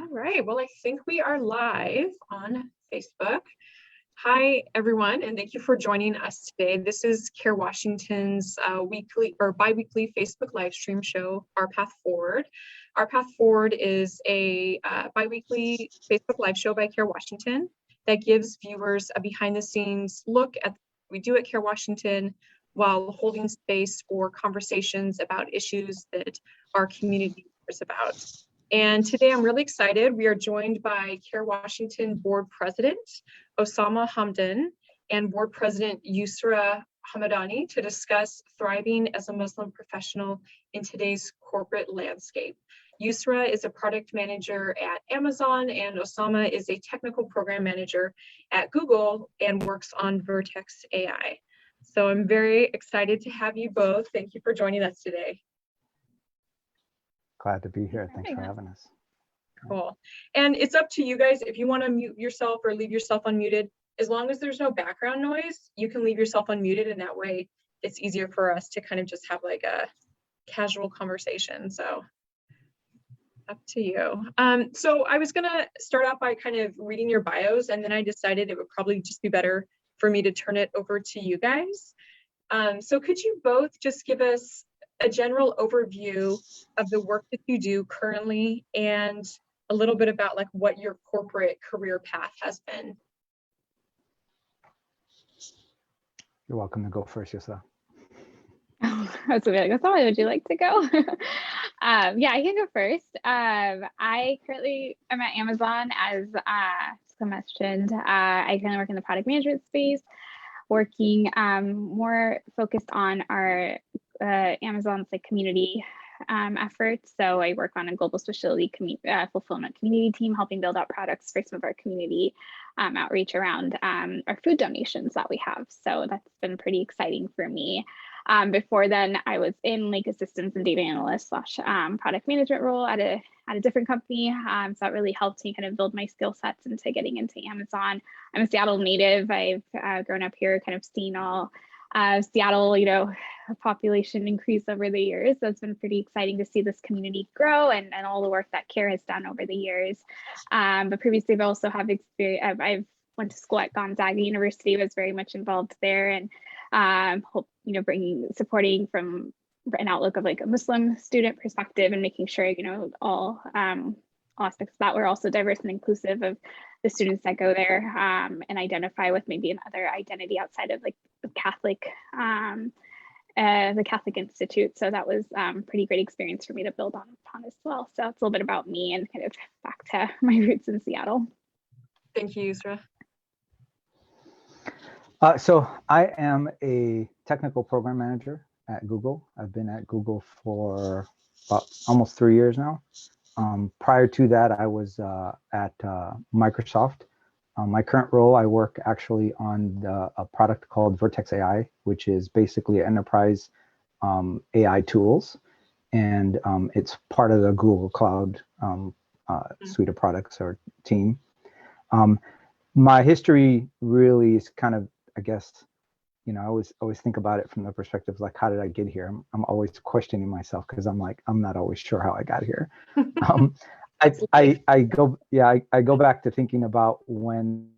All right, well, I think we are live on Facebook. Hi, everyone, and thank you for joining us today. This is CAIR Washington's weekly or bi-weekly Facebook live stream show, Our Path Forward. Our Path Forward is a bi-weekly Facebook live show by CAIR Washington that gives viewers a behind-the-scenes look at what we do at CAIR Washington while holding space for conversations about issues that our community cares about. And today I'm really excited. We are joined by CAIR Washington Board President, Osama Hamdan, and Board President Yusra Hamidani to discuss thriving as a Muslim professional in today's corporate landscape. Yusra is a product manager at Amazon, and Osama is a technical program manager at Google and works on Vertex AI. So I'm very excited to have you both. Thank you for joining us today. Glad to be here. Thanks for having us. Cool. And it's up to you guys if you want to mute yourself or leave yourself unmuted. As long as there's no background noise, you can leave yourself unmuted, and that way it's easier for us to kind of just have like a casual conversation. So up to you. So I was gonna start off by kind of reading your bios, and then I decided it would probably just be better for me to turn it over to you guys. So could you both just give us a general overview of the work that you do currently and a little bit about like what your corporate career path has been? You're welcome to go first, Yusra. Oh, that's like, that's why would you like to go? Yeah, I can go first. I currently am at Amazon as mentioned. I currently work in the product management space, working more focused on our Amazon's like community efforts. So I work on a global specialty fulfillment community team, helping build out products for some of our community outreach around our food donations that we have. So that's been pretty exciting for me. Before then, I was in like assistance and data analyst / product management role at a different company. So that really helped me kind of build my skill sets into getting into Amazon. I'm a Seattle native. I've grown up here, kind of seen all Seattle, population increase over the years. So it's been pretty exciting to see this community grow and all the work that CAIR has done over the years. But previously, I've also have experience. I've went to school at Gonzaga University, was very much involved there, and supporting from an outlook of like a Muslim student perspective and making sure all aspects of that were also diverse and inclusive of the students that go there and identify with maybe another identity outside of like the Catholic Institute. So that was pretty great experience for me to build upon as well. So it's a little bit about me and kind of back to my roots in Seattle. Thank you, Yusra. So I am a technical program manager at Google. I've been at Google for about almost 3 years now. Prior to that, I was at Microsoft. My current role, I work actually on a product called Vertex AI, which is basically enterprise AI tools. And it's part of the Google Cloud suite of products or team. My history really is kind of, I guess, I always think about it from the perspective like, how did I get here? I'm always questioning myself because I'm like, I'm not always sure how I got here. I go back to thinking about when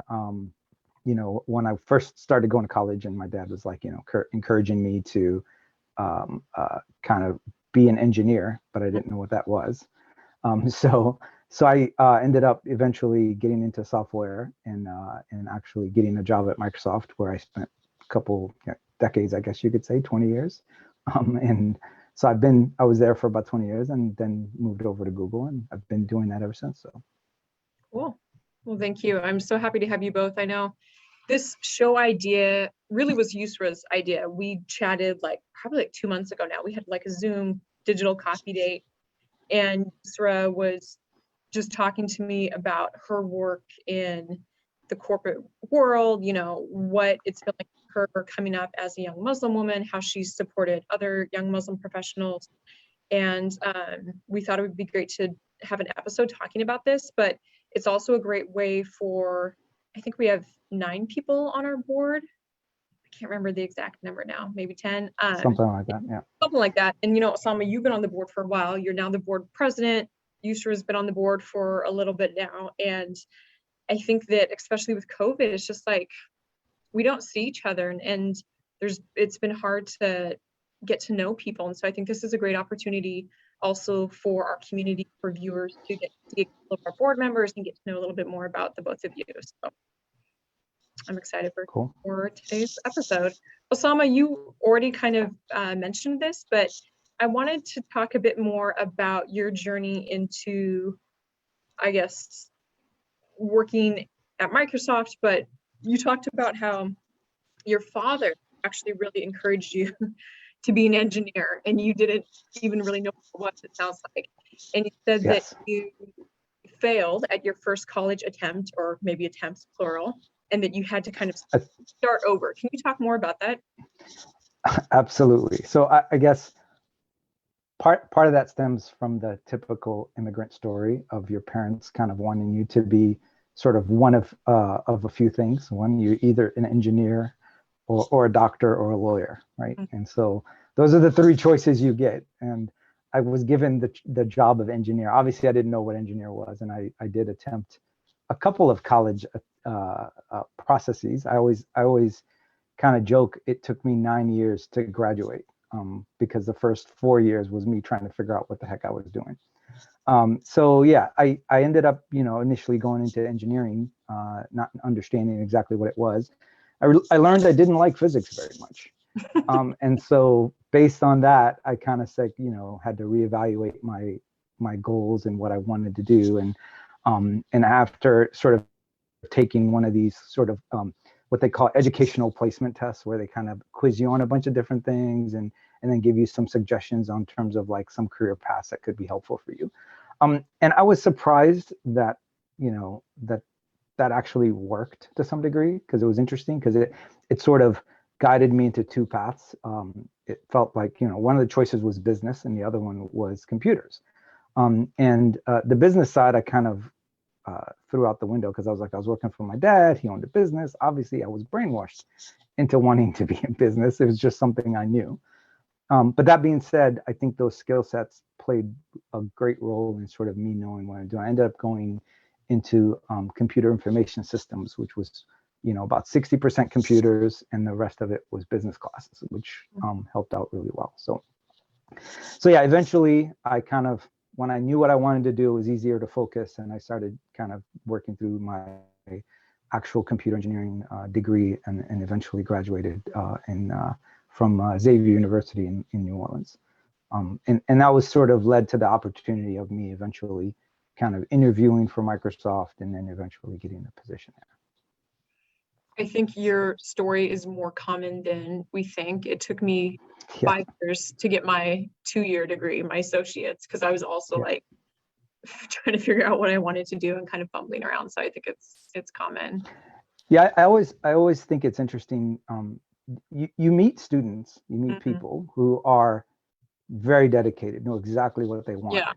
I first started going to college, and my dad was like, encouraging me to kind of be an engineer, but I didn't know what that was. So I ended up eventually getting into software and actually getting a job at Microsoft, where I spent a couple decades, I guess you could say, 20 years. And so I was there for about 20 years and then moved over to Google, and I've been doing that ever since. So cool. Well, thank you. I'm so happy to have you both. I know this show idea really was Yusra's idea. We chatted probably 2 months ago now. We had like a Zoom digital coffee date, and Yusra was just talking to me about her work in the corporate world, what it's been like for her coming up as a young Muslim woman, how she's supported other young Muslim professionals. And we thought it would be great to have an episode talking about this, but it's also a great way for, I think we have 9 people on our board. I can't remember the exact number now, maybe 10. Something like that, yeah. Something like that. And Osama, you've been on the board for a while. You're now the board president. Yusra has been on the board for a little bit now. And I think that especially with COVID, it's just like, we don't see each other, and it's been hard to get to know people. And so I think this is a great opportunity also for our community, for viewers to get to know our board members and get to know a little bit more about the both of you. So I'm excited for today's episode. Osama, you already kind of mentioned this, but I wanted to talk a bit more about your journey into, I guess, working at Microsoft, but you talked about how your father actually really encouraged you to be an engineer, and you didn't even really know what it sounds like. And you said Yes. that you failed at your first college attempt, or maybe attempts plural, and that you had to kind of start over. Can you talk more about that? Absolutely. So I guess part of that stems from the typical immigrant story of your parents kind of wanting you to be sort of one of a few things. One, you're either an engineer or a doctor or a lawyer, right? Mm-hmm. And so those are the three choices you get. And I was given the job of engineer. Obviously, I didn't know what engineer was, and I did attempt a couple of college processes. I always kind of joke it took me 9 years to graduate, because the first 4 years was me trying to figure out what the heck I was doing. So yeah, I ended up, initially going into engineering, not understanding exactly what it was. I learned I didn't like physics very much. And so based on that, I kind of said, had to reevaluate my goals and what I wanted to do. And after sort of taking one of these sort of what they call educational placement tests, where they kind of quiz you on a bunch of different things and then give you some suggestions on terms of like some career paths that could be helpful for you. And I was surprised that, that actually worked to some degree, because it was interesting, because it sort of guided me into two paths. It felt like, one of the choices was business and the other one was computers. And the business side, I kind of threw out the window, because I was working for my dad. He owned a business. Obviously, I was brainwashed into wanting to be in business. It was just something I knew. But that being said, I think those skill sets played a great role in sort of me knowing what I'm doing. I ended up going into computer information systems, which was, about 60% computers, and the rest of it was business classes, which helped out really well. So yeah, eventually I kind of, when I knew what I wanted to do, it was easier to focus, and I started kind of working through my actual computer engineering degree, and eventually graduated from Xavier University in New Orleans. And that was sort of led to the opportunity of me eventually kind of interviewing for Microsoft, and then eventually getting a position there. I think your story is more common than we think. It took me 5 years to get my 2-year degree, my associates, because I was also like trying to figure out what I wanted to do and kind of fumbling around. So I think it's common. Yeah, I always think it's interesting. You meet students, you meet people who are very dedicated, know exactly what they want. Yeah.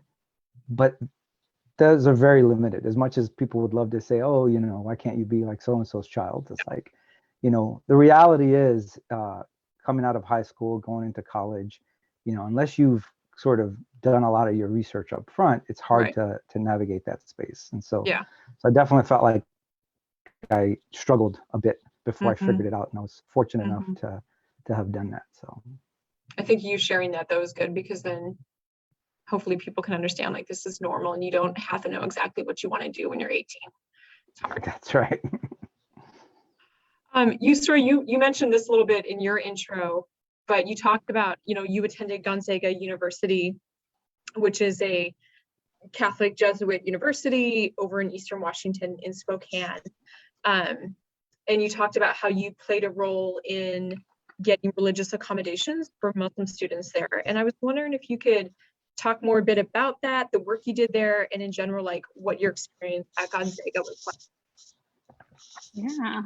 But those are very limited. As much as people would love to say, oh, why can't you be like so-and-so's child? It's like, the reality is, coming out of high school, going into college, unless you've sort of done a lot of your research up front, it's hard to navigate that space. And so, so I definitely felt like I struggled a bit before I figured it out, and I was fortunate enough to have done that. So I think you sharing that was good, because then hopefully people can understand like this is normal, and you don't have to know exactly what you want to do when you're 18. It's hard. That's right. Yusra, you mentioned this a little bit in your intro, but you talked about, you attended Gonzaga University, which is a Catholic Jesuit university over in Eastern Washington in Spokane. And you talked about how you played a role in getting religious accommodations for Muslim students there. And I was wondering if you could talk more a bit about that, the work you did there, and in general, like what your experience at Gonzaga was like. Yeah.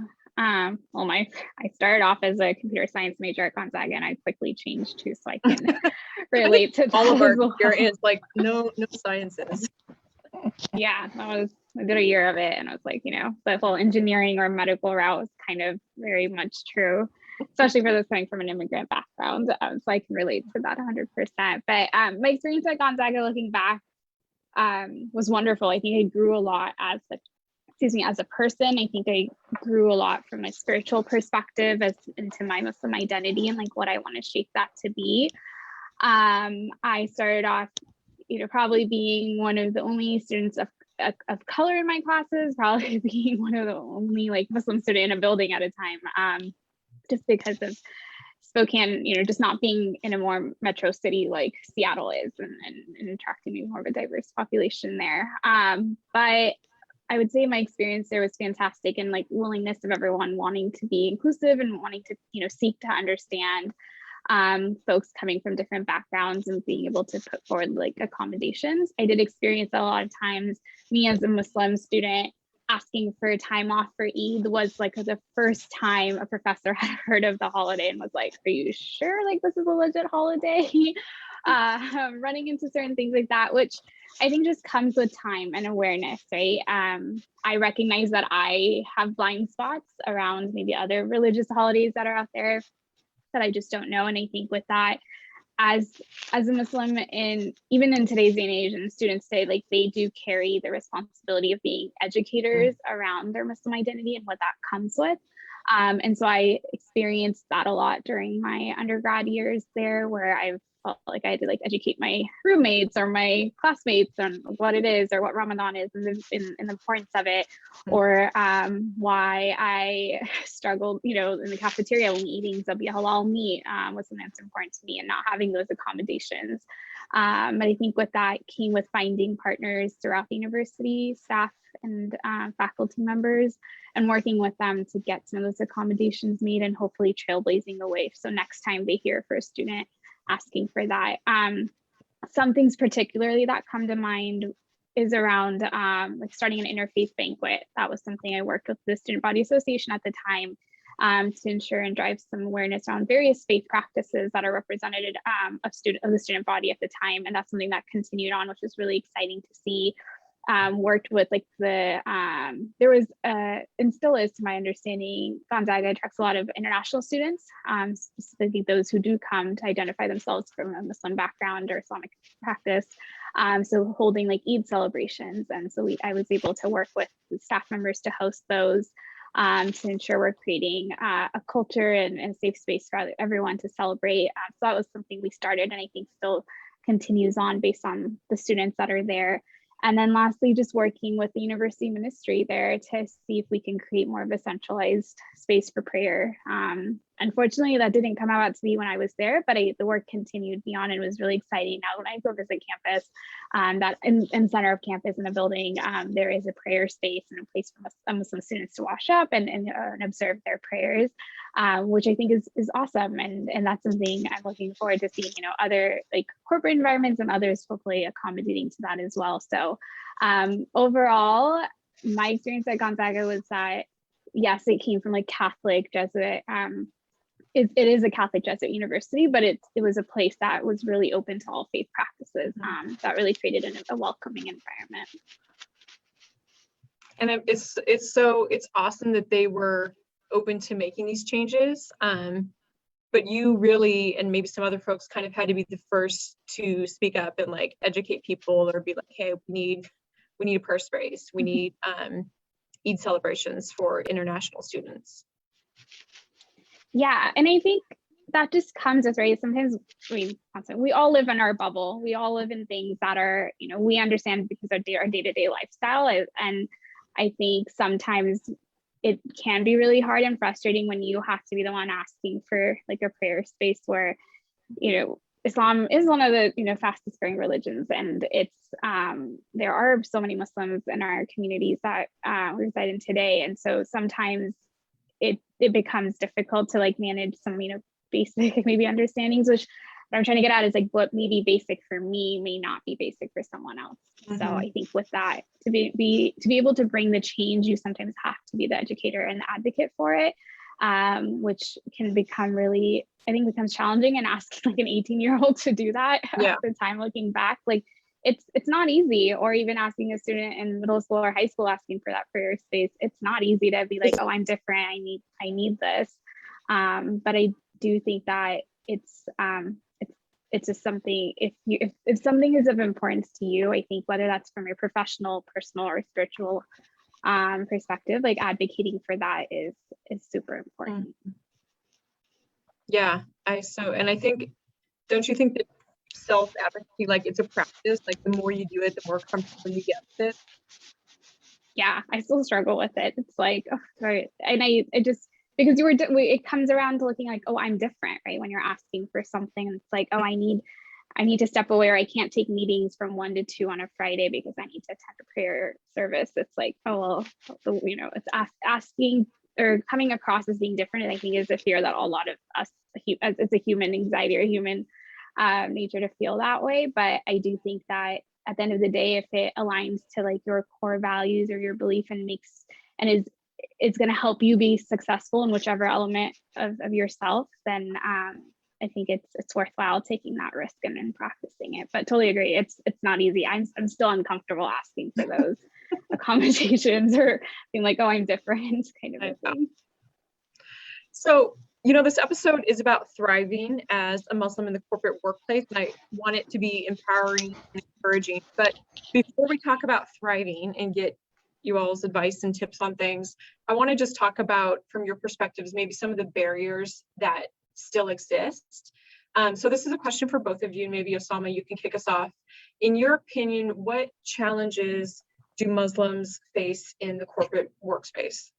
Well, I started off as a computer science major at Gonzaga, and I quickly changed to so I can relate to all of our experience, like no sciences. Yeah, I did a year of it, and I was like, the whole engineering or medical route was kind of very much true, especially for those coming from an immigrant background. So I can relate to that 100%. But my experience at Gonzaga, looking back, was wonderful. I think I grew a lot as a person. I think I grew a lot from a spiritual perspective as into my Muslim identity and like what I want to shape that to be. I started off, probably being one of the only students of color in my classes, probably being one of the only like Muslim student in a building at a time, just because of Spokane, just not being in a more metro city like Seattle is, and attracting more of a diverse population there. But I would say my experience there was fantastic, and like willingness of everyone wanting to be inclusive and wanting to, seek to understand folks coming from different backgrounds and being able to put forward like accommodations. I did experience a lot of times, me as a Muslim student, asking for time off for Eid was like the first time a professor had heard of the holiday and was like, are you sure like this is a legit holiday? Running into certain things like that, which I think just comes with time and awareness, right? I recognize that I have blind spots around maybe other religious holidays that are out there that I just don't know. And I think with that, as a Muslim, and even in today's day and age, and students say like they do carry the responsibility of being educators around their Muslim identity and what that comes with. And so I experienced that a lot during my undergrad years there, where I felt like I had to like educate my roommates or my classmates on what it is or what Ramadan is and the importance of it, or why I struggled, in the cafeteria when eating Zabia halal meat was something that's important to me, and not having those accommodations. But I think with that came with finding partners throughout the university, staff and faculty members, and working with them to get some of those accommodations made and hopefully trailblazing the way. So next time they hear for a student asking for that. Some things particularly that come to mind is around like starting an interfaith banquet. That was something I worked with the Student Body Association at the time to ensure and drive some awareness around various faith practices that are represented of the student body at the time. And that's something that continued on, which is really exciting to see. Worked with like there was and still is, to my understanding, Gonzaga attracts a lot of international students, specifically those who do come to identify themselves from a Muslim background or Islamic practice. So holding like Eid celebrations, and so I was able to work with the staff members to host those, to ensure we're creating a culture and a safe space for everyone to celebrate. So that was something we started, and I think still continues on based on the students that are there. And then lastly, just working with the university ministry there to see if we can create more of a centralized space for prayer. Unfortunately, that didn't come out to be when I was there, but the work continued beyond, and it was really exciting. Now, when I go visit campus, that in center of campus in the building, there is a prayer space and a place for Muslim students to wash up and observe their prayers, which I think is awesome. And that's something I'm looking forward to seeing, other like corporate environments and others hopefully accommodating to that as well. So overall, my experience at Gonzaga was that, yes, it came from like Catholic Jesuit. It is a Catholic Jesuit university, but it was a place that was really open to all faith practices, that really created a welcoming environment. And it's awesome that they were open to making these changes. But you really, and maybe some other folks, kind of had to be the first to speak up and like educate people, or be like, hey, we need a prayer space. We need Eid celebrations for international students. Yeah, and I think that just comes as, right, sometimes we all live in our bubble. We all live in things that are, we understand because of our day-to-day lifestyle. And I think sometimes it can be really hard and frustrating when you have to be the one asking for like a prayer space where, Islam is one of the, fastest growing religions. And it's, there are so many Muslims in our communities that reside in today. And so sometimes it becomes difficult to like manage some, basic maybe understandings, which what I'm trying to get at is like what may be basic for me may not be basic for someone else. Mm-hmm. So I think with that, to be able to bring the change, you sometimes have to be the educator and the advocate for it, which can become really, I think becomes challenging, and asking like an 18-year-old to do that at the time looking back, like it's not easy. Or even asking a student in middle school or high school asking for that prayer space, it's not easy to be like, oh, I'm different, I need this. But I do think that it's it's just something, if something is of importance to you, I think whether that's from your professional, personal, or spiritual perspective, like advocating for that is super important. Yeah, and I think, don't you think that self-advocacy, like it's a practice, like the more you do it, the more comfortable you get with it? Yeah, I still struggle with it. It's like, oh, sorry. And I just, because it comes around to looking like, oh, I'm different, right? When you're asking for something, and it's like, oh, I need to step away, or I can't take meetings from 1 to 2 on a Friday because I need to attend a prayer service. It's like, oh, well, it's asking or coming across as being different. And I think is a fear that a lot of us, as it's a human anxiety or human nature to feel that way. But I do think that at the end of the day, if it aligns to like your core values or your belief and is going to help you be successful in whichever element of yourself, then I think it's worthwhile taking that risk and practicing it. But totally agree, it's not easy. I'm still uncomfortable asking for those accommodations or being like, oh, I'm different, kind of a thing. So, this episode is about thriving as a Muslim in the corporate workplace, and I want it to be empowering and encouraging. But before we talk about thriving and get you all's advice and tips on things, I want to just talk about, from your perspectives, maybe some of the barriers that still exist. So this is a question for both of you, and maybe Osama, you can kick us off. In your opinion, what challenges do Muslims face in the corporate workspace?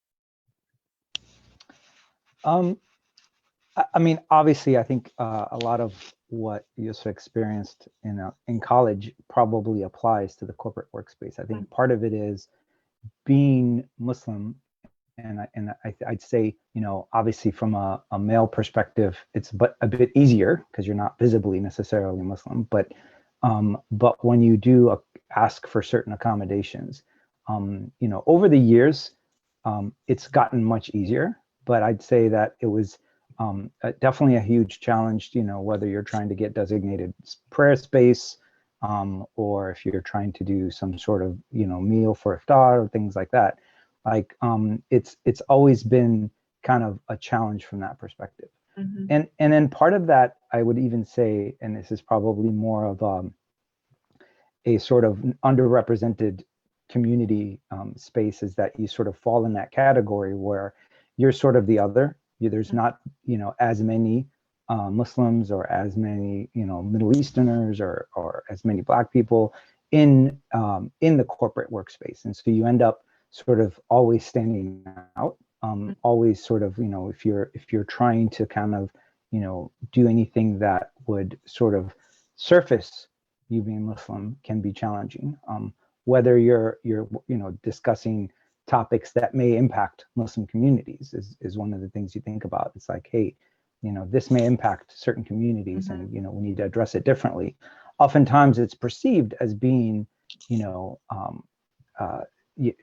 I mean, obviously, I think a lot of what Yusra experienced in college probably applies to the corporate workspace. I think part of it is being Muslim, and I'd say, obviously from a male perspective, it's a bit easier because you're not visibly necessarily Muslim. But when you do ask for certain accommodations, over the years, it's gotten much easier. But I'd say that it was definitely a huge challenge, whether you're trying to get designated prayer space, or if you're trying to do some sort of, meal for iftar or things like that. Like, it's always been kind of a challenge from that perspective. And then part of that, I would even say, and this is probably more of a sort of underrepresented community space, is that you sort of fall in that category where you're sort of the other. There's not, as many Muslims or as many, Middle Easterners or as many Black people in the corporate workspace. And so you end up sort of always standing out, always sort of, if you're trying to kind of, do anything that would sort of surface you being Muslim can be challenging. Whether you're discussing topics that may impact Muslim communities is one of the things you think about. It's like, hey, this may impact certain communities, and we need to address it differently. Oftentimes it's perceived as being,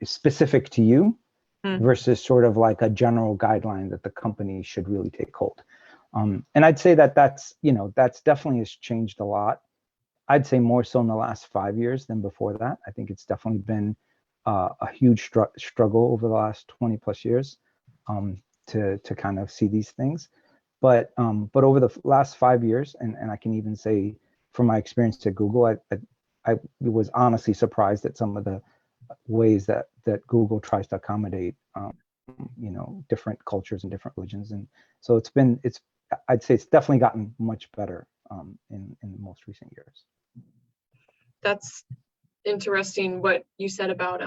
specific to you versus sort of like a general guideline that the company should really take hold. And I'd say that's definitely has changed a lot. I'd say more so in the last 5 years than before that. I think it's definitely been a huge struggle over the last 20 plus years to kind of see these things. But over the last 5 years, and I can even say from my experience at Google, I was honestly surprised at some of the ways that Google tries to accommodate different cultures and different religions. And so I'd say it's definitely gotten much better in the most recent years. That's interesting what you said about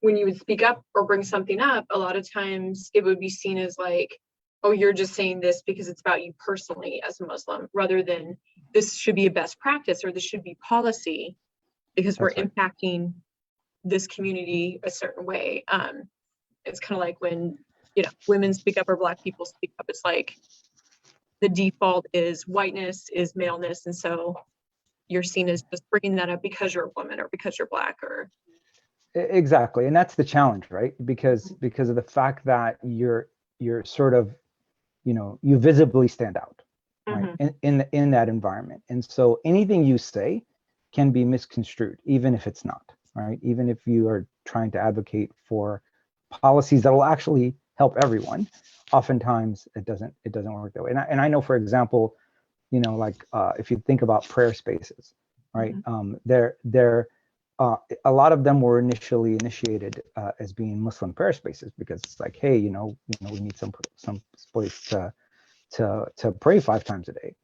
when you would speak up or bring something up, a lot of times it would be seen as like, oh, you're just saying this because it's about you personally as a Muslim, rather than this should be a best practice or this should be policy because we're impacting this community a certain way. It's kind of like when women speak up or Black people speak up, it's like the default is whiteness, is maleness, and so you're seen as just bringing that up because you're a woman or because you're Black. Or exactly, and that's the challenge, right? Because of the fact that you're sort of, you visibly stand out, right, in that environment, and so anything you say can be misconstrued, even if it's not, right? Even if you are trying to advocate for policies that will actually help everyone, oftentimes it doesn't work that way. And I know, for example, you know, like if you think about prayer spaces, right? A lot of them were initially initiated as being Muslim prayer spaces, because it's like, hey, we need some place to pray 5 times a day.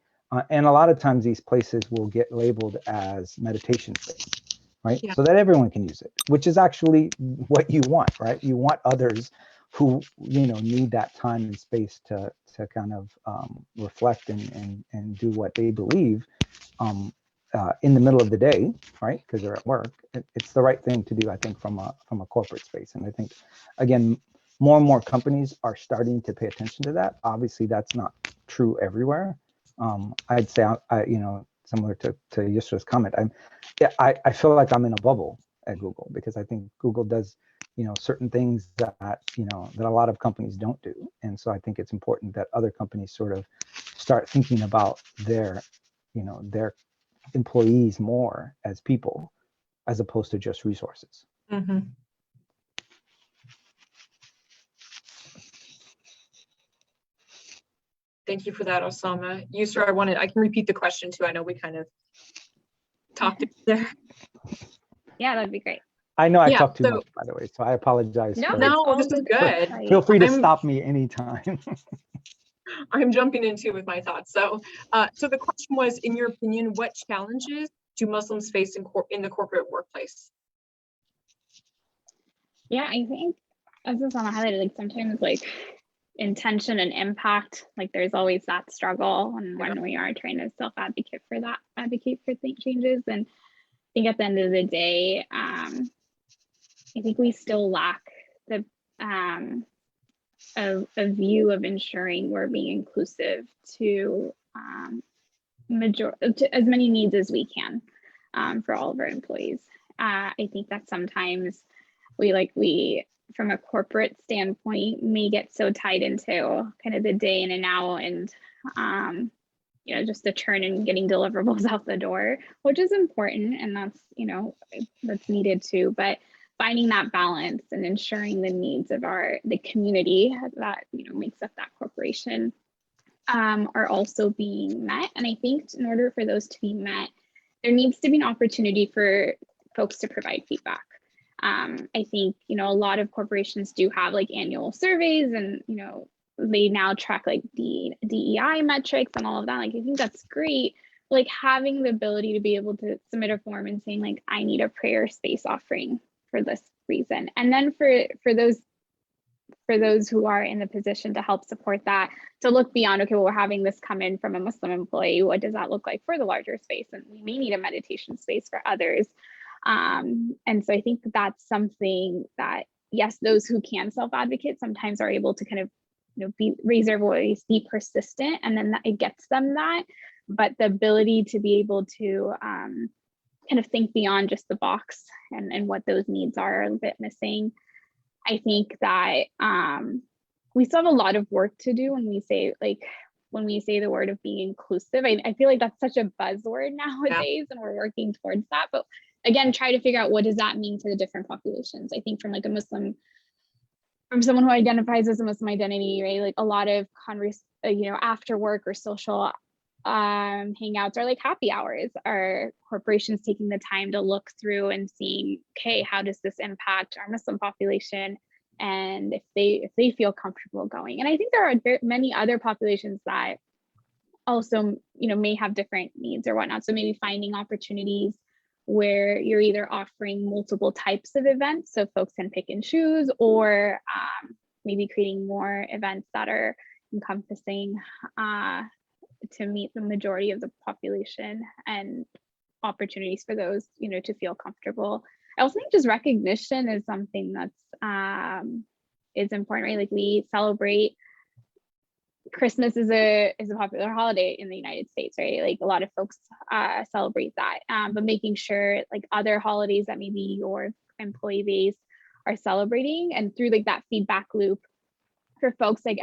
And a lot of times these places will get labeled as meditation space, right? Yeah. So that everyone can use it, which is actually what you want, right? You want others who, need that time and space to kind of reflect and do what they believe in the middle of the day, right? Because they're at work. It's the right thing to do, I think, from a corporate space. And I think, again, more and more companies are starting to pay attention to that. Obviously, that's not true everywhere. I'd say, similar to Yusra's comment, I feel like I'm in a bubble at Google, because I think Google does, certain things that, that a lot of companies don't do. And so I think it's important that other companies sort of start thinking about their employees more as people, as opposed to just resources. Mm-hmm. Thank you for that, Osama. Yusra, I can repeat the question too. I know we kind of talked there. Yeah, that'd be great. I know I talked too much, by the way, so I apologize. No, this is good. Feel free to stop me anytime. I'm jumping into with my thoughts. So the question was, in your opinion, what challenges do Muslims face in the corporate workplace? Yeah, I think, as Osama highlighted, like sometimes like intention and impact, like there's always that struggle, and when we are trying to advocate for changes. And I think at the end of the day, I think we still lack the a view of ensuring we're being inclusive to as many needs as we can for all of our employees. I think that sometimes we from a corporate standpoint may get so tied into kind of the day in and out, and just the churn and getting deliverables out the door, which is important, and that's needed too. But finding that balance and ensuring the needs of the community that makes up that corporation are also being met. And I think in order for those to be met, there needs to be an opportunity for folks to provide feedback. I think a lot of corporations do have like annual surveys, and they now track like the DEI metrics and all of that. Like, I think that's great. Like having the ability to be able to submit a form and saying like, I need a prayer space offering for this reason. And then for those who are in the position to help support that, to look beyond, okay, well, we're having this come in from a Muslim employee. What does that look like for the larger space? And we may need a meditation space for others. And so I think that's something that, yes, those who can self-advocate sometimes are able to kind of, raise their voice, be persistent, and then it gets them that. But the ability to be able to kind of think beyond just the box and what those needs are a bit missing. I think that we still have a lot of work to do when we say the word of being inclusive. I feel like that's such a buzzword nowadays, and we're working towards that. But again, try to figure out, what does that mean to the different populations? I think from like from someone who identifies as a Muslim identity, right? Like a lot of after work or social hangouts are like happy hours. Are corporations taking the time to look through and seeing, okay, how does this impact our Muslim population, and if they feel comfortable going? And I think there are many other populations that also may have different needs or whatnot. So maybe finding opportunities where you're either offering multiple types of events so folks can pick and choose, or maybe creating more events that are encompassing to meet the majority of the population, and opportunities for those, to feel comfortable. I also think just recognition is something that's is important, right? Like we celebrate Christmas is a popular holiday in the United States, right? Like a lot of folks celebrate that, but making sure like other holidays that maybe your employee base are celebrating, and through like that feedback loop for folks, like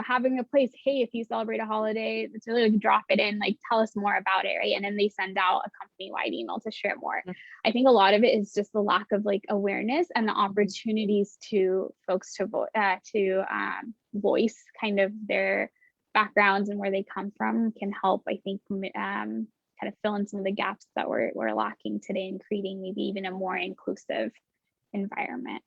having a place, hey, if you celebrate a holiday, it's really like drop it in, like tell us more about it, right? And then they send out a company-wide email to share more. I think a lot of it is just the lack of like awareness and the opportunities to folks to voice kind of their backgrounds and where they come from can help, I think, kind of fill in some of the gaps that we're lacking today in creating maybe even a more inclusive environment.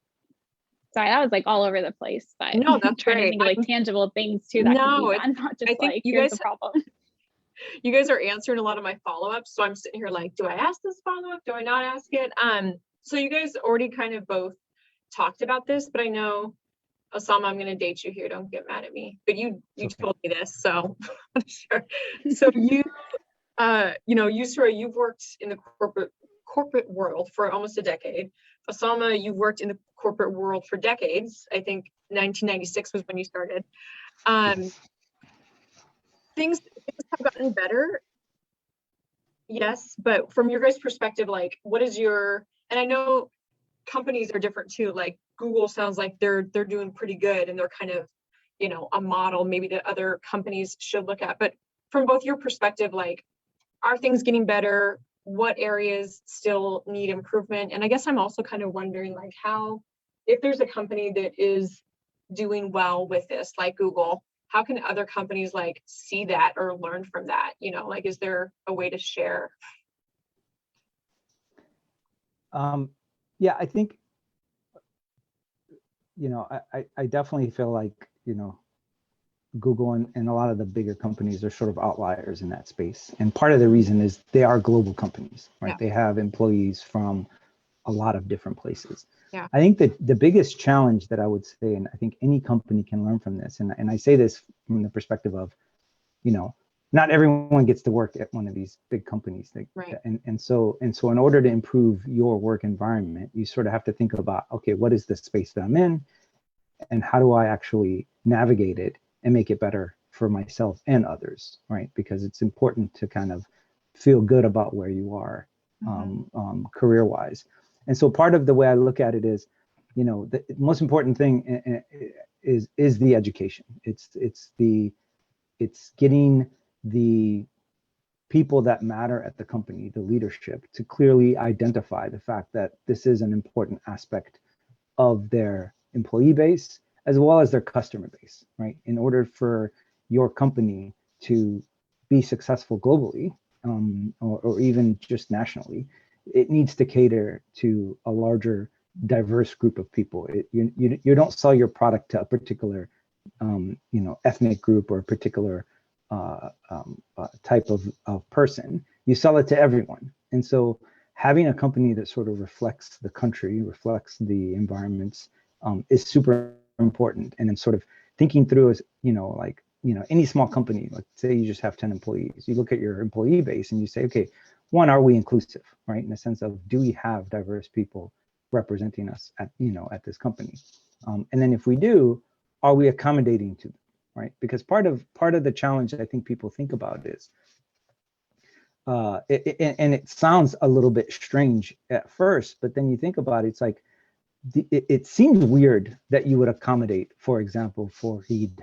Sorry, that was like all over the place, but No, that's trying to great. think of like tangible things too that can be done, not just like here's the problem. You guys are answering a lot of my follow-ups, so I'm sitting here like, do I ask this follow-up? Do I not ask it? So you guys already kind of both talked about this, but I know, Osama, I'm going to date you here. Don't get mad at me. But you told me this, so I'm sure. So you know, Yusra, you've worked in the corporate world for almost a decade. Osama, you've worked in the corporate world for decades. I think 1996 was when you started. Things have gotten better, yes, but from your guys' perspective, like, what is your, and I know companies are different too, like Google sounds like they're doing pretty good and they're kind of, you know, a model maybe that other companies should look at. But from both your perspective, like, are things getting better? What areas still need improvement? And I guess I'm also kind of wondering, like, how, if there's a company that is doing well with this, like Google, how can other companies like see that or learn from that? You know, like, is there a way to share? Yeah, I think, you know, I definitely feel like, you know, Google and a lot of the bigger companies are sort of outliers in that space. And part of the reason is they are global companies, right? Yeah. They have employees from a lot of different places. Yeah. I think that the biggest challenge that I would say, and I think any company can learn from this, and I say this from the perspective of, you know, not everyone gets to work at one of these big companies. Right. And so in order to improve your work environment, you sort of have to think about, okay, what is the space that I'm in? And how do I actually navigate it and make it better for myself and others, right? Because it's important to kind of feel good about where you are career-wise. And so part of the way I look at it is, you know, the most important thing is the education. It's getting the people that matter at the company, the leadership, to clearly identify the fact that this is an important aspect of their employee base as well as their customer base, right? In order for your company to be successful globally, or even just nationally, it needs to cater to a larger, diverse group of people. You don't sell your product to a particular, you know, ethnic group or a particular type of person. You sell it to everyone. And so having a company that sort of reflects the country, reflects the environments, is super important. And then sort of thinking through as, you know, like, you know, any small company, like say you just have 10 employees, you look at your employee base and you say, okay, one, are we inclusive, right? In the sense of, do we have diverse people representing us at, you know, at this company? And then if we do, are we accommodating to them, right? Because part of the challenge that I think people think about is, and it sounds a little bit strange at first, but then you think about it, it's like, it seems weird that you would accommodate, for example, for Eid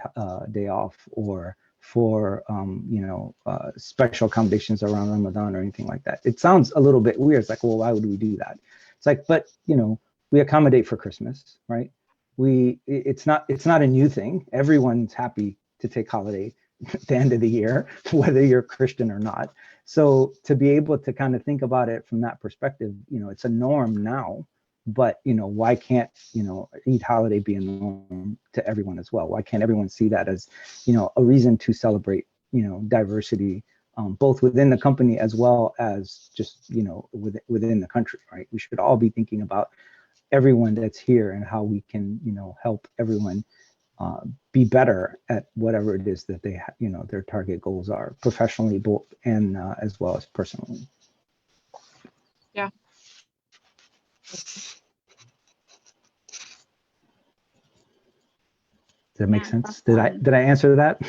day off, or for you know, special accommodations around Ramadan or anything like that. It sounds a little bit weird. It's like, well, why would we do that? It's like, but you know, we accommodate for Christmas, right? It's not a new thing. Everyone's happy to take holiday at the end of the year, whether you're Christian or not. So to be able to kind of think about it from that perspective, you know, it's a norm now. But, you know, why can't, you know, Eid holiday be a norm to everyone as well? Why can't everyone see that as, you know, a reason to celebrate, you know, diversity, both within the company as well as just, you know, within the country, right? We should all be thinking about everyone that's here and how we can, you know, help everyone be better at whatever it is that they, you know, their target goals are, professionally, both and as well as personally. Yeah. Does that make sense? Did I answer that?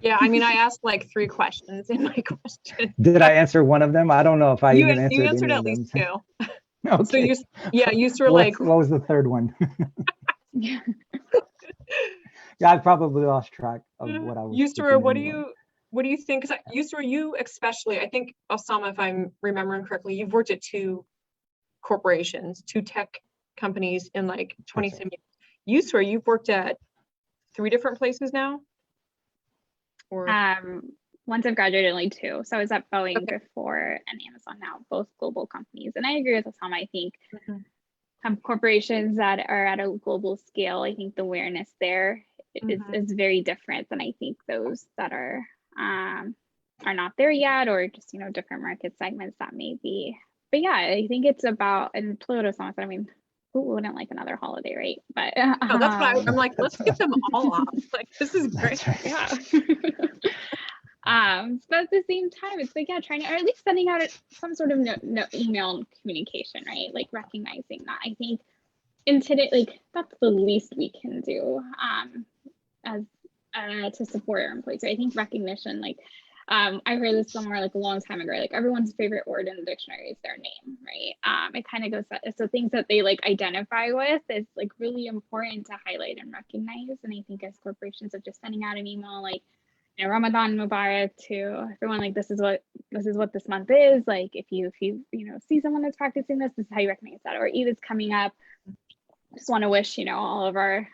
Yeah, I mean, I asked like 3 questions in my question. Did I answer one of them? I don't know if I even answered You answered any at of them. least 2. Okay. So you were like, what was the third one? Yeah, I probably lost track of what I was. Yusra, what do you think? Because Yusra, you especially, I think, Osama, if I'm remembering correctly, you've worked at 2 corporations, 2 tech companies in like 27 years. Yusra, you've worked at 3 different places now? Or Once I've graduated, only two. So I was at Boeing before and Amazon now, both global companies. And I agree with Osama. I think corporations that are at a global scale, I think the awareness there is very different than I think those that are not there yet, or just, you know, different market segments that may be. But yeah, I think it's about, and totally what Osama said, I mean, who wouldn't like another holiday, right? But no, that's why I'm like, let's get them all off. Like, this is great. Right. Yeah. But at the same time, it's like, yeah, trying to, or at least sending out some sort of email communication, right? Like recognizing that. I think in today, like that's the least we can do as to support our employees. So I think recognition, like I heard this somewhere like a long time ago, like everyone's favorite word in the dictionary is their name, right? It kind of goes that, so things that they like identify with is like really important to highlight and recognize. And I think as corporations of just sending out an email like, you know, Ramadan Mubarak to everyone, like this is what this month is. Like if you see someone that's practicing this is how you recognize that. Or Eid is coming up. Just want to wish, you know, all of our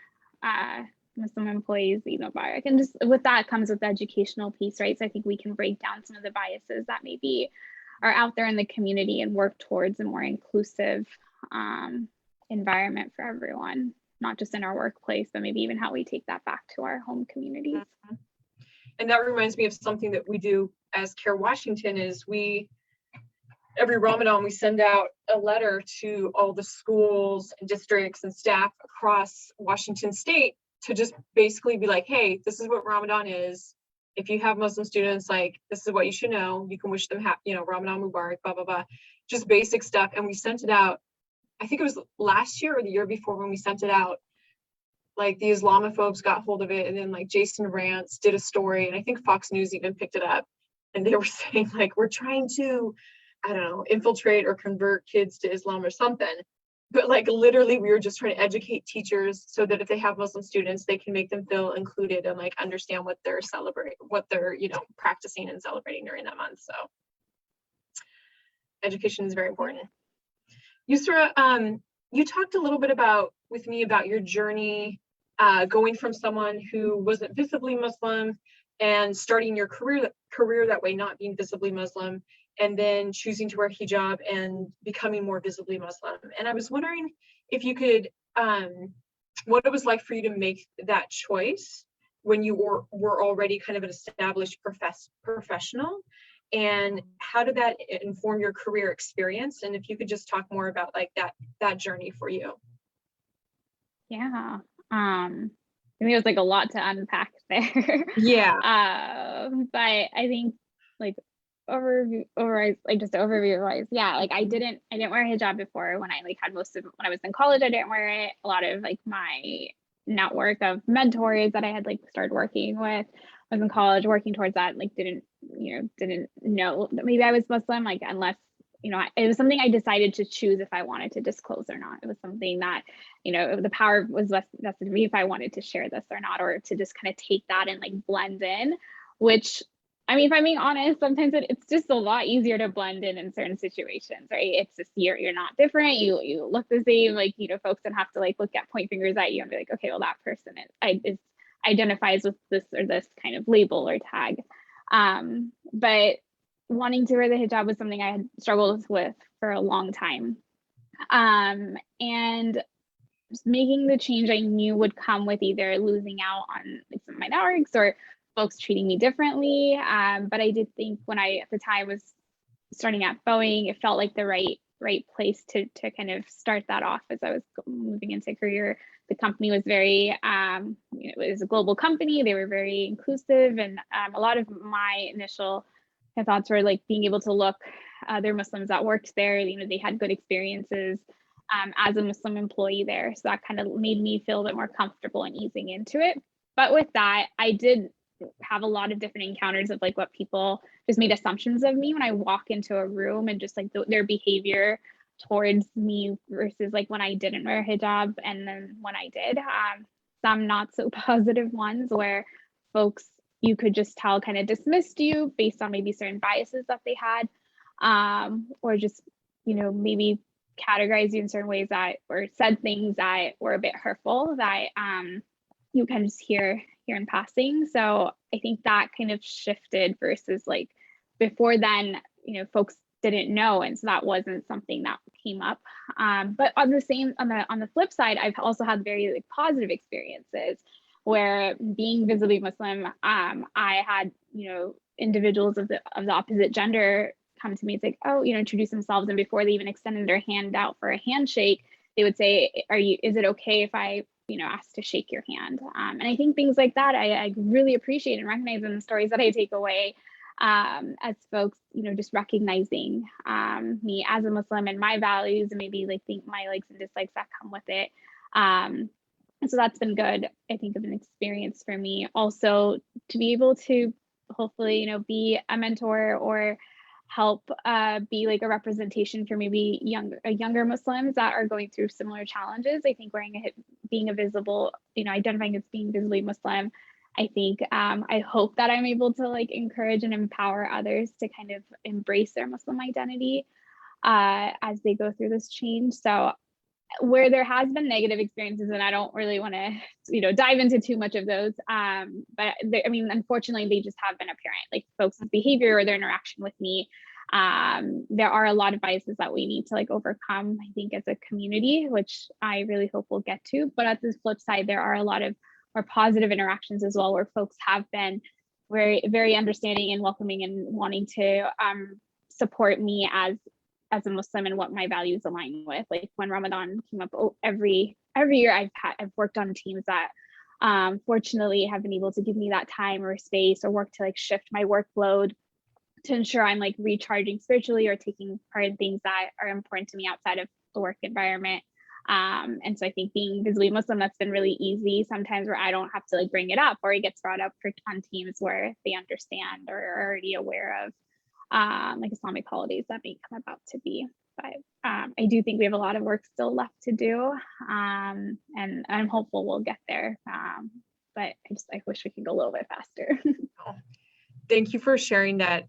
Muslim employees Eid Mubarak. And just with that comes with the educational piece, right? So I think we can break down some of the biases that maybe are out there in the community and work towards a more inclusive environment for everyone, not just in our workplace, but maybe even how we take that back to our home communities. And that reminds me of something that we do as CAIR Washington is every Ramadan, we send out a letter to all the schools and districts and staff across Washington state to just basically be like, hey, this is what Ramadan is. If you have Muslim students, like, this is what you should know. You can wish them, Ramadan Mubarak, blah, blah, blah. Just basic stuff. And we sent it out, I think it was last year or the year before when we sent it out. Like the Islamophobes got hold of it, and then like Jason Rantz did a story, and I think Fox News even picked it up, and they were saying like, we're trying to, I don't know, infiltrate or convert kids to Islam or something. But like literally we were just trying to educate teachers so that if they have Muslim students, they can make them feel included and like understand what they're practicing and celebrating during that month. So education is very important. Yusra, you talked a little bit with me about your journey going from someone who wasn't visibly Muslim and starting your career that way, not being visibly Muslim, and then choosing to wear hijab and becoming more visibly Muslim. And I was wondering if you could, what it was like for you to make that choice when you were already kind of an established professional, and how did that inform your career experience? And if you could just talk more about like that journey for you. Yeah. I think it was like a lot to unpack there. Yeah. But I think like overview wise, yeah, like I didn't wear a hijab before. When I like had when I was in college, I didn't wear it. A lot of like my network of mentors that I had like started working with, I was in college working towards that, like didn't know that maybe I was Muslim, like unless, you know, it was something I decided to choose if I wanted to disclose or not. It was something that, you know, the power was vested in me if I wanted to share this or not, or to just kind of take that and like blend in, which, I mean, if I'm being honest, sometimes it's just a lot easier to blend in certain situations, right? It's just, you're not different. You look the same, like, you know, folks don't have to like point fingers at you and be like, okay, well, that person identifies with this or this kind of label or tag. But wanting to wear the hijab was something I had struggled with for a long time. And just making the change I knew would come with either losing out on like some of my networks or folks treating me differently. But I did think when I, at the time, was starting at Boeing, it felt like the right place to kind of start that off as I was moving into career. The company was very, it was a global company. They were very inclusive. And a lot of my initial thoughts were like being able to look, there are Muslims that worked there, you know, they had good experiences as a Muslim employee there. So that kind of made me feel a bit more comfortable and easing into it. But with that, I did have a lot of different encounters of like what people just made assumptions of me when I walk into a room, and just like their behavior towards me versus like when I didn't wear a hijab and then when I did. Some not so positive ones where folks, you could just tell, kind of dismissed you based on maybe certain biases that they had, or just, you know, maybe categorize you in certain ways that, or said things that were a bit hurtful that you can just hear, here in passing. So I think that kind of shifted versus like before then, you know, folks didn't know, and so that wasn't something that came up. But on the flip side, I've also had very like positive experiences where being visibly Muslim, I had, you know, individuals of the opposite gender come to me. It's like, oh, you know, introduce themselves, and before they even extended their hand out for a handshake, they would say, is it okay if I, you know, ask to shake your hand? And I think things like that, I really appreciate and recognize in the stories that I take away, as folks, you know, just recognizing me as a Muslim and my values, and maybe like think my likes and dislikes that come with it. And so that's been good, I think, of an experience for me. Also, to be able to hopefully, you know, be a mentor or help be like a representation for maybe younger Muslims that are going through similar challenges. I think being a visible, you know, identifying as being visibly Muslim, I think I hope that I'm able to like encourage and empower others to kind of embrace their Muslim identity as they go through this change. So where there has been negative experiences, and I don't really want to, you know, dive into too much of those, but I mean, unfortunately, they just have been apparent, like folks' behavior or their interaction with me. There are a lot of biases that we need to like overcome, I think, as a community, which I really hope we'll get to. But at the flip side, there are a lot of more positive interactions as well, where folks have been very, very understanding and welcoming and wanting to support me as a Muslim and what my values align with. Like when Ramadan came up, every year I've worked on teams that fortunately have been able to give me that time or space or work to like shift my workload to ensure I'm like recharging spiritually or taking part in things that are important to me outside of the work environment. And so I think being visibly Muslim, that's been really easy sometimes, where I don't have to like bring it up, or it gets brought up on teams where they understand or are already aware of like Islamic holidays that may come about to be. But I do think we have a lot of work still left to do, and I'm hopeful we'll get there. But I wish we could go a little bit faster. Thank you for sharing that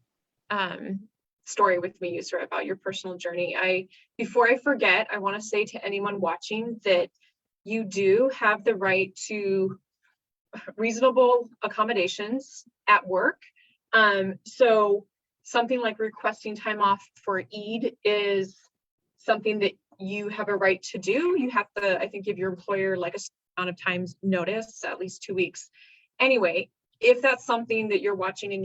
story with me, Yusra, about your personal journey. Before I forget, I want to say to anyone watching that you do have the right to reasonable accommodations at work. So something like requesting time off for Eid is something that you have a right to do. You have to, I think, give your employer like a certain amount of time's notice, at least 2 weeks. Anyway, if that's something that you're watching and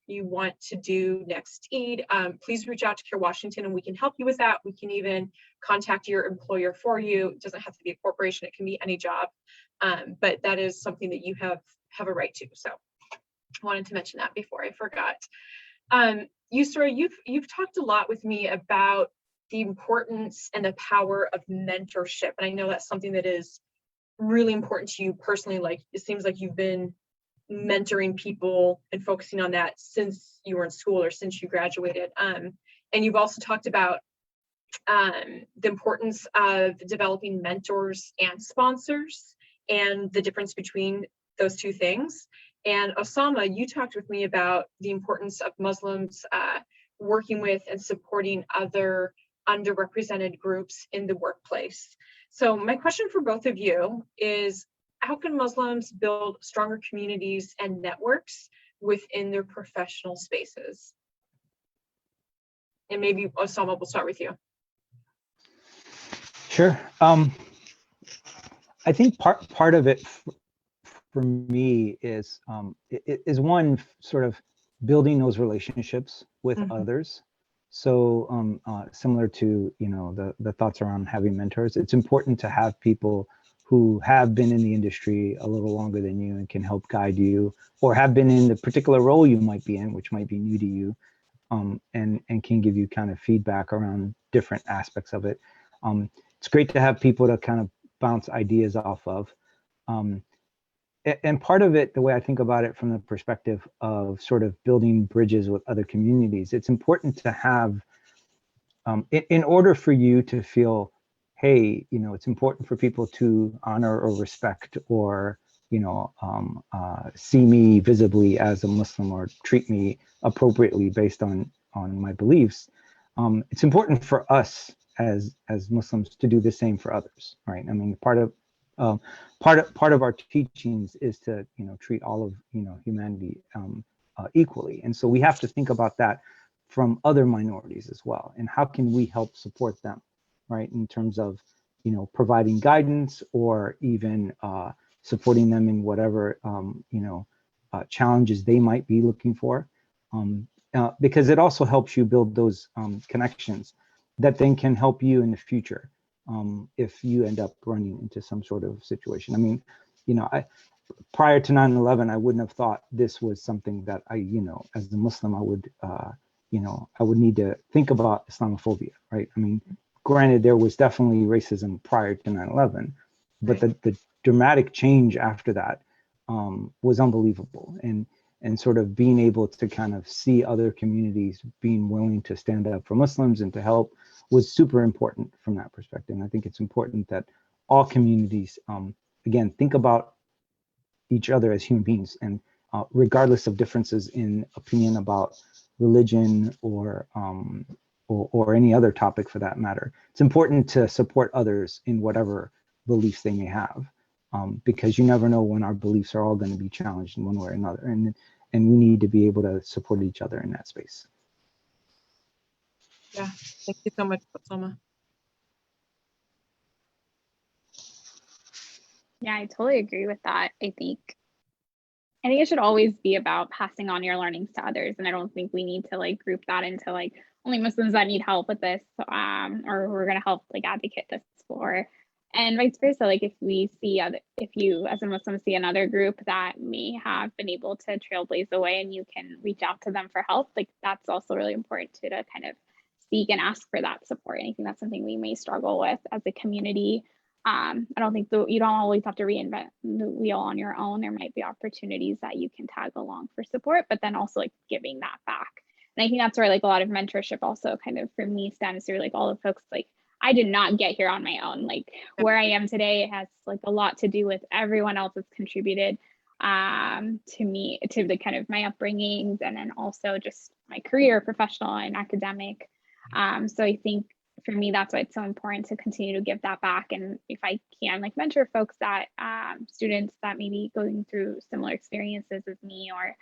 you want to do next Eid, please reach out to CAIR Washington and we can help you with that. We can even contact your employer for you. It doesn't have to be a corporation, it can be any job. But that is something that you have a right to. So I wanted to mention that before I forgot. Yusra, you've talked a lot with me about the importance and the power of mentorship. And I know that's something that is really important to you personally. Like, it seems like you've been mentoring people and focusing on that since you were in school or since you graduated. And you've also talked about the importance of developing mentors and sponsors and the difference between those two things. And Osama, you talked with me about the importance of Muslims working with and supporting other underrepresented groups in the workplace. So my question for both of you is, how can Muslims build stronger communities and networks within their professional spaces? And maybe Osama, we'll start with you. Sure. I think part of it for me is one, sort of building those relationships with others. So similar to, you know, the thoughts around having mentors, it's important to have people who have been in the industry a little longer than you and can help guide you, or have been in the particular role you might be in, which might be new to you, and can give you kind of feedback around different aspects of it. It's great to have people to kind of bounce ideas off of. And part of it, the way I think about it from the perspective of sort of building bridges with other communities, it's important to have, in order for you to feel, hey, you know, it's important for people to honor or respect or, you know, see me visibly as a Muslim or treat me appropriately based on my beliefs. It's important for us as Muslims to do the same for others, right? I mean, part of Part of our teachings is to, treat all of, humanity equally. And so we have to think about that from other minorities as well. And how can we help support them, right? In terms of, providing guidance or even supporting them in whatever, challenges they might be looking for. Because it also helps you build those connections that then can help you in the future if you end up running into some sort of situation. I mean, prior to 9/11, I wouldn't have thought this was something that I, as a Muslim, I would need to think about Islamophobia, right? I mean, granted, there was definitely racism prior to 9/11, but the dramatic change after that was unbelievable. And sort of being able to kind of see other communities being willing to stand up for Muslims and to help was super important from that perspective. And I think it's important that all communities, again, think about each other as human beings, and regardless of differences in opinion about religion or any other topic for that matter, it's important to support others in whatever beliefs they may have, because you never know when our beliefs are all going to be challenged in one way or another, and we need to be able to support each other in that space. Yeah, thank you so much, Osama. Yeah, I totally agree with that. I think it should always be about passing on your learnings to others. And I don't think we need to like group that into like only Muslims that need help with this, or we're going to help like advocate this for, and vice versa. Like if you as a Muslim see another group that may have been able to trailblaze the way and you can reach out to them for help, like that's also really important to kind of seek and ask for that support. And I think that's something we may struggle with as a community. I don't think you don't always have to reinvent the wheel on your own. There might be opportunities that you can tag along for support, but then also like giving that back. And I think that's where like a lot of mentorship also kind of for me stands through, like all the folks, like I did not get here on my own. Like where I am today has like a lot to do with everyone else that's contributed to me, to the kind of my upbringings, and then also just my career, professional and academic. So I think for me, that's why it's so important to continue to give that back. And if I can like mentor folks that students that may be going through similar experiences as me or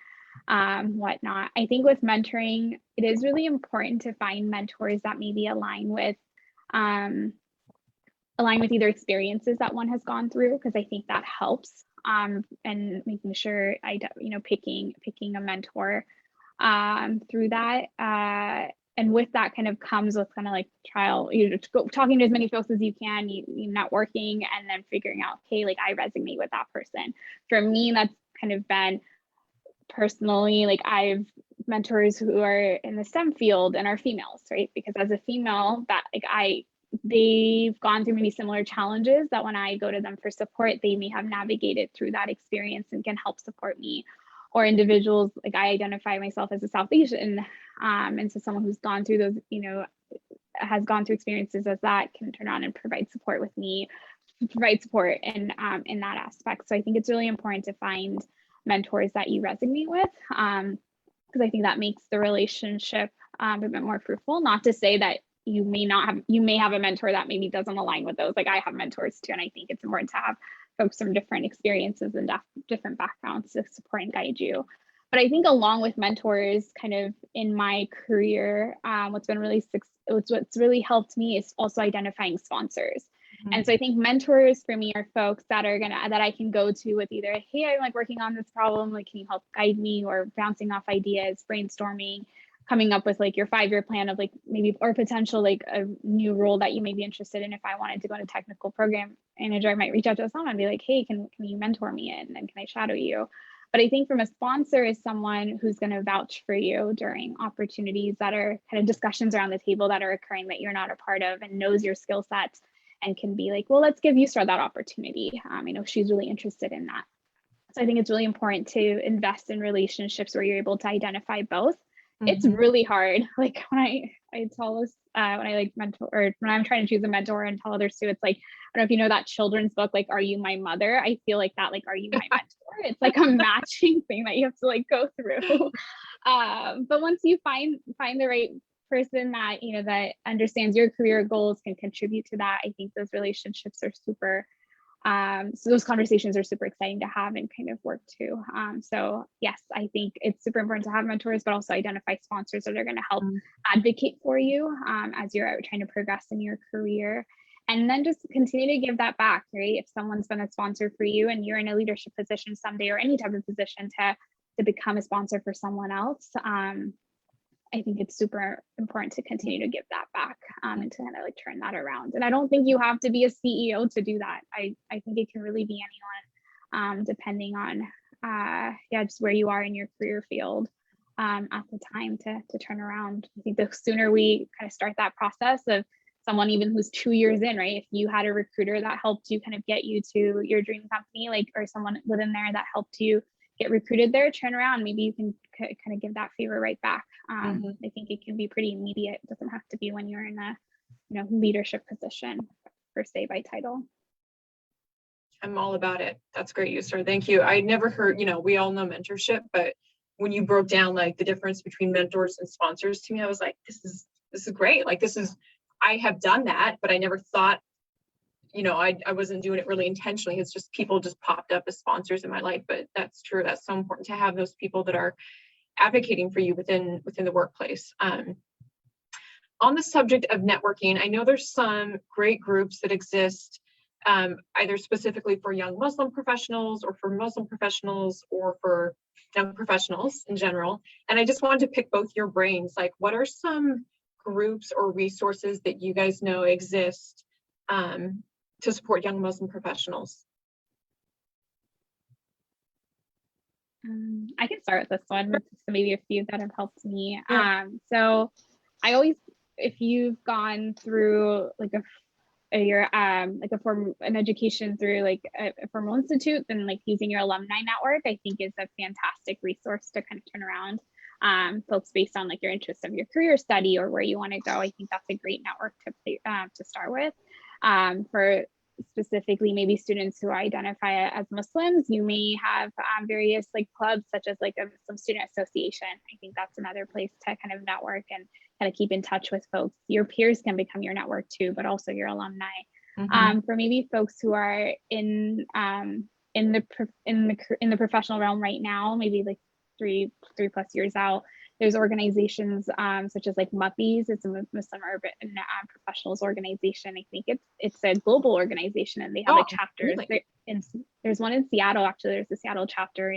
whatnot. I think with mentoring, it is really important to find mentors that maybe align with either experiences that one has gone through, because I think that helps. And making sure picking a mentor through that. And with that kind of comes with kind of like talking to as many folks as you can, you networking, and then figuring out, okay, like I resonate with that person. For me, that's kind of been personally, like I've mentors who are in the STEM field and are females, right? Because as a female, that like they've gone through maybe similar challenges that when I go to them for support, they may have navigated through that experience and can help support me. Or individuals, like I identify myself as a South Asian, and so someone who's gone through those, has gone through experiences as that can turn on and provide support with me, provide support in that aspect. So I think it's really important to find mentors that you resonate with, because I think that makes the relationship a bit more fruitful. Not to say that you may have a mentor that maybe doesn't align with those. Like I have mentors too, and I think it's important to have folks from different experiences and different backgrounds to support and guide you. But I think along with mentors, kind of in my career, what's really helped me is also identifying sponsors. Mm-hmm. And so I think mentors for me are folks that I can go to with either, hey, I'm like working on this problem, like can you help guide me, or bouncing off ideas, brainstorming, coming up with like your 5-year plan of like maybe or potential like a new role that you may be interested in. If I wanted to go into technical program manager, I might reach out to Osama and be like, hey, can you mentor me and can I shadow you? But I think from a sponsor is someone who's going to vouch for you during opportunities that are kind of discussions around the table that are occurring that you're not a part of, and knows your skill sets and can be like, well, let's give Yusra that opportunity. I know she's really interested in that. So I think it's really important to invest in relationships where you're able to identify both. It's really hard. Like when I tell us when I like mentor, or when I'm trying to choose a mentor and tell others too, it's like, I don't know if you know that children's book, like, Are You My Mother? I feel like that, like, Are You My Mentor? It's like a matching thing that you have to like go through. But once you find the right person that, that understands your career goals, can contribute to that, I think those relationships are super So those conversations are super exciting to have and kind of work too. So yes, I think it's super important to have mentors, but also identify sponsors that are going to help advocate for you as you're out trying to progress in your career. And then just continue to give that back, right? If someone's been a sponsor for you and you're in a leadership position someday or any type of position to become a sponsor for someone else, I think it's super important to continue to give that back and to kind of like turn that around. And I don't think you have to be a CEO to do that. I think it can really be anyone, depending on just where you are in your career field at the time to turn around. I think the sooner we kind of start that process of someone even who's 2 years in, right? If you had a recruiter that helped you kind of get you to your dream company, like, or someone within there that helped you get recruited there, turn around, maybe you can kind of give that favor right back. I think it can be pretty immediate. It doesn't have to be when you're in a leadership position per se by title. I'm all about it. That's great, Yusra. Thank you. I never heard, we all know mentorship, but when you broke down like the difference between mentors and sponsors to me, I was like, this is great. Like I have done that, but I never thought, I wasn't doing it really intentionally. It's just people just popped up as sponsors in my life, but that's true. That's so important to have those people that are advocating for you within the workplace. On the subject of networking, I know there's some great groups that exist either specifically for young Muslim professionals or for Muslim professionals or for young professionals in general. And I just wanted to pick both your brains. Like, what are some groups or resources that you guys know exist to support young Muslim professionals? I can start with this one. So maybe a few that have helped me. Yeah. So I always, if you've gone through like an education through like a formal institute, then like using your alumni network, I think is a fantastic resource to kind of turn around folks based on like your interest of your career study or where you want to go. I think that's a great network to start with. For specifically maybe students who identify as Muslims, you may have various like clubs such as like a Muslim Student Association. I think that's another place to kind of network and kind of keep in touch with folks. Your peers can become your network too, but also your alumni. For maybe folks who are in the professional realm right now, maybe like three plus years out, there's organizations such as like MUPPIES. It's a Muslim Urban Professionals Organization. I think it's a global organization, and they have like chapters. Really? There's one in Seattle, actually. There's the Seattle chapter,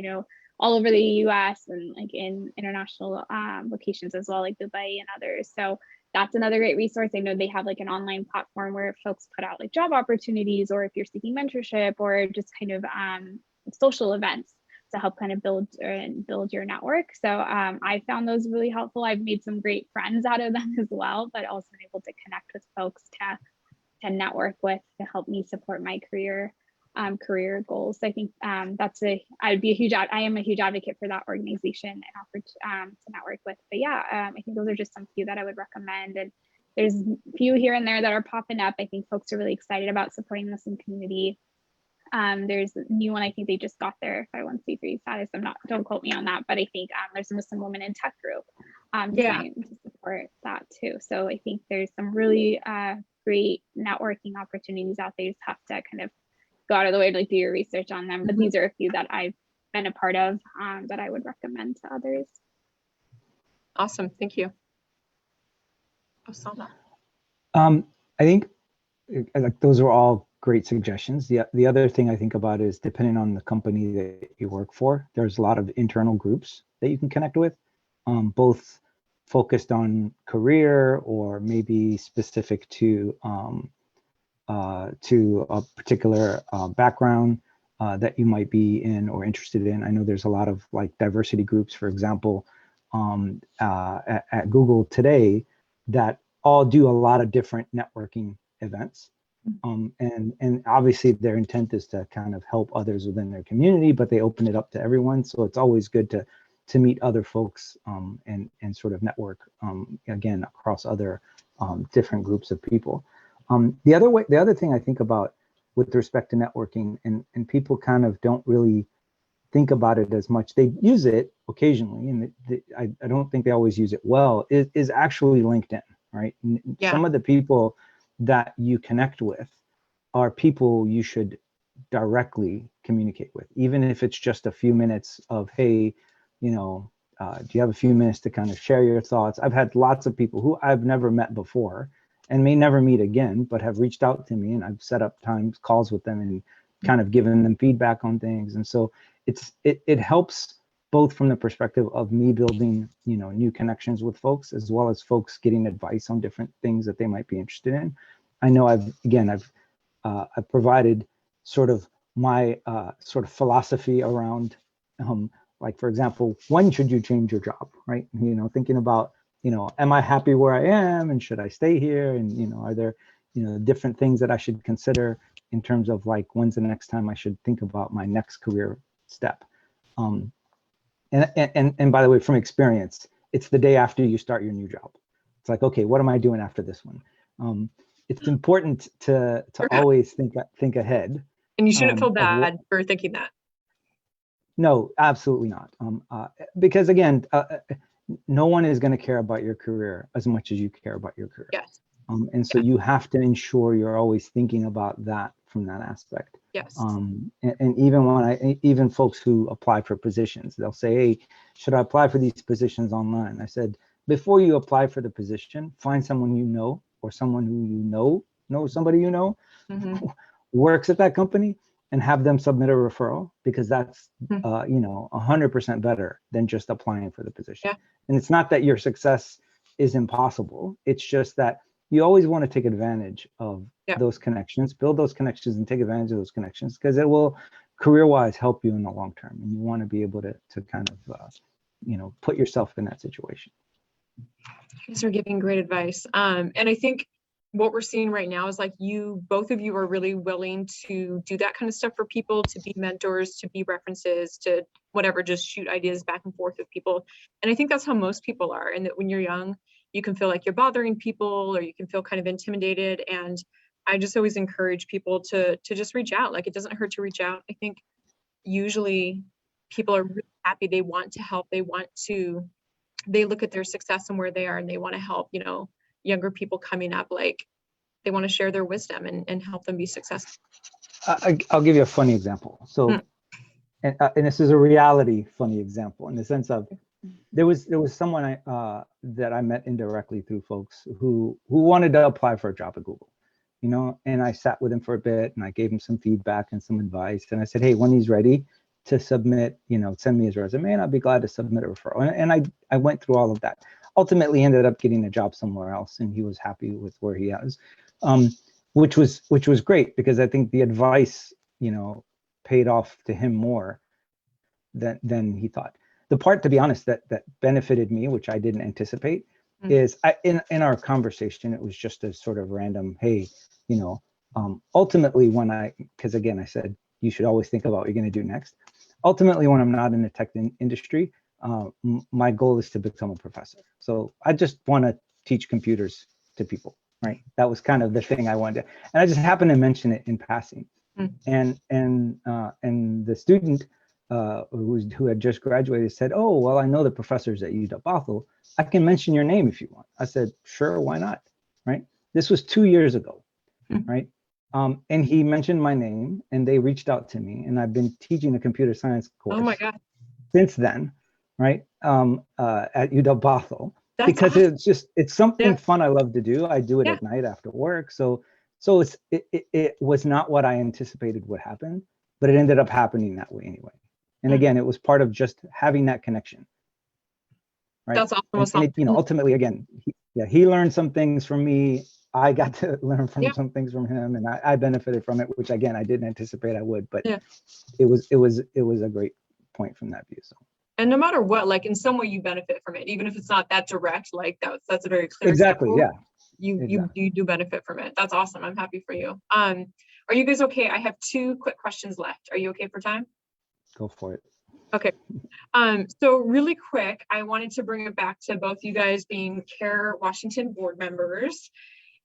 all over the US and like in international locations as well, like Dubai and others. So that's another great resource. I know they have like an online platform where folks put out like job opportunities, or if you're seeking mentorship or just kind of social events to help kind of build your network. So I found those really helpful. I've made some great friends out of them as well, but also been able to connect with folks to network with to help me support my career goals. I think I am a huge advocate for that organization and offer to network with. But yeah, I think those are just some few that I would recommend. And there's a few here and there that are popping up. I think folks are really excited about supporting the Muslim community. There's a new one. I think they just got their 501c3 status. Don't quote me on that, but I think there's a Muslim Women in Tech group to support that too. So I think there's some really great networking opportunities out there. You just have to kind of go out of the way to like do your research on them. But these are a few that I've been a part of that I would recommend to others. Awesome, thank you. Osama. I think like those are all great suggestions. The other thing I think about is depending on the company that you work for, there's a lot of internal groups that you can connect with, both focused on career or maybe specific to a particular background that you might be in or interested in. I know there's a lot of like diversity groups, for example, at Google today that all do a lot of different networking events. And obviously their intent is to kind of help others within their community, but they open it up to everyone. So it's always good to meet other folks and sort of network again across other different groups of people. The other thing I think about with respect to networking, and people kind of don't really think about it as much. They use it occasionally, and I don't think they always use it well, is actually LinkedIn, right? Yeah. Some of the people that you connect with are people you should directly communicate with, even if it's just a few minutes of, hey, you know, do you have a few minutes to kind of share your thoughts? I've had lots of people who I've never met before and may never meet again, but have reached out to me, and I've set up calls with them and kind of given them feedback on things. And so it helps both from the perspective of me building, you know, new connections with folks, as well as folks getting advice on different things that they might be interested in. I know I've provided sort of my sort of philosophy around, like, for example, when should you change your job, right? You know, thinking about, you know, am I happy where I am, and should I stay here? And, you know, are there, you know, different things that I should consider in terms of like, when's the next time I should think about my next career step? And by the way, from experience, it's the day after you start your new job. It's like, okay, what am I doing after this one? It's important to always think ahead. And you shouldn't feel bad for thinking that. No, absolutely not. Because again, no one is going to care about your career as much as you care about your career. Yes. And so you have to ensure you're always thinking about that from that aspect. Yes. And even folks who apply for positions, they'll say, hey, should I apply for these positions online? I said, before you apply for the position, find someone you know, or someone who you know somebody you know, Mm-hmm. works at that company, and have them submit a referral, because that's you know, 100% better than just applying for the position. Yeah. And it's not that your success is impossible. It's just that you always want to take advantage of those connections, build those connections, and take advantage of those connections, because it will career-wise help you in the long term. And you want to be able to kind of you know, put yourself in that situation. You guys are giving great advice. And I think what we're seeing right now is like both of you are really willing to do that kind of stuff for people, to be mentors, to be references, to whatever, just shoot ideas back and forth with people. And I think that's how most people are. And that when you're young, you can feel like you're bothering people, or you can feel kind of intimidated. And I just always encourage people to just reach out. Like, it doesn't hurt to reach out. I think usually people are really happy. They want to help. They look at their success and where they are, and they want to help, you know, younger people coming up. Like, they want to share their wisdom and help them be successful. I'll give you a funny example. So, and this is a reality funny example, in the sense of, there was someone that I met indirectly through folks who wanted to apply for a job at Google, you know, and I sat with him for a bit, and I gave him some feedback and some advice, and I said, hey, when he's ready to submit, you know, send me his resume, and I'll be glad to submit a referral. And I went through all of that. Ultimately ended up getting a job somewhere else, and he was happy with where he is, which was great, because I think the advice, you know, paid off to him more than he thought. The part, to be honest, that benefited me, which I didn't anticipate, is in our conversation, it was just a sort of random, hey, you know, ultimately because again, I said, you should always think about what you're going to do next. Ultimately, when I'm not in the tech industry, my goal is to become a professor. So I just want to teach computers to people, right? That was kind of the thing I wanted to, and I just happened to mention it in passing. And the student who had just graduated said, oh, well, I know the professors at UW-Bothell. I can mention your name if you want. I said, sure, why not, right? This was 2 years ago, right? And he mentioned my name, and they reached out to me, and I've been teaching a computer science course. Oh my God. Since then, right? At UW-Bothell, because awesome. it's something fun I love to do. I do it at night after work. So it was not what I anticipated would happen, but it ended up happening that way anyway. And again, it was part of just having that connection, right? That's awesome. And it, you know, ultimately, again, he learned some things from me. I got to learn from some things from him, and I benefited from it, which again, I didn't anticipate I would, but it was a great point from that view. So. And no matter what, like, in some way you benefit from it, even if it's not that direct, like that's a very clear exactly example. Yeah. You do benefit from it. That's awesome. I'm happy for you. Are you guys okay? I have 2 quick questions left. Are you okay for time? Go for it. Okay. So really quick, I wanted to bring it back to both you guys being CAIR-Washington board members.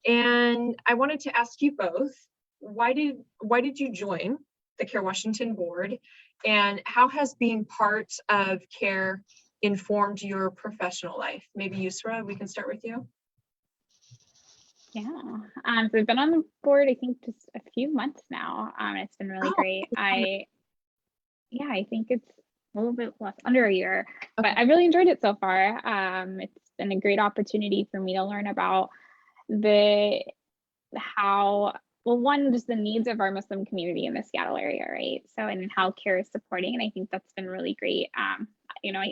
And I wanted to ask you both, why did you join the CAIR-Washington board, and how has being part of CAIR informed your professional life? Maybe Yusra, we can start with you. Yeah. So I've been on the board, I think just a few months now. It's been really Oh, great. I think it's a little bit less, under a year, but okay. I really enjoyed it so far. It's been a great opportunity for me to learn about the how well, one, just the needs of our Muslim community in the Seattle area, right? So, and how CAIR is supporting, and I think that's been really great.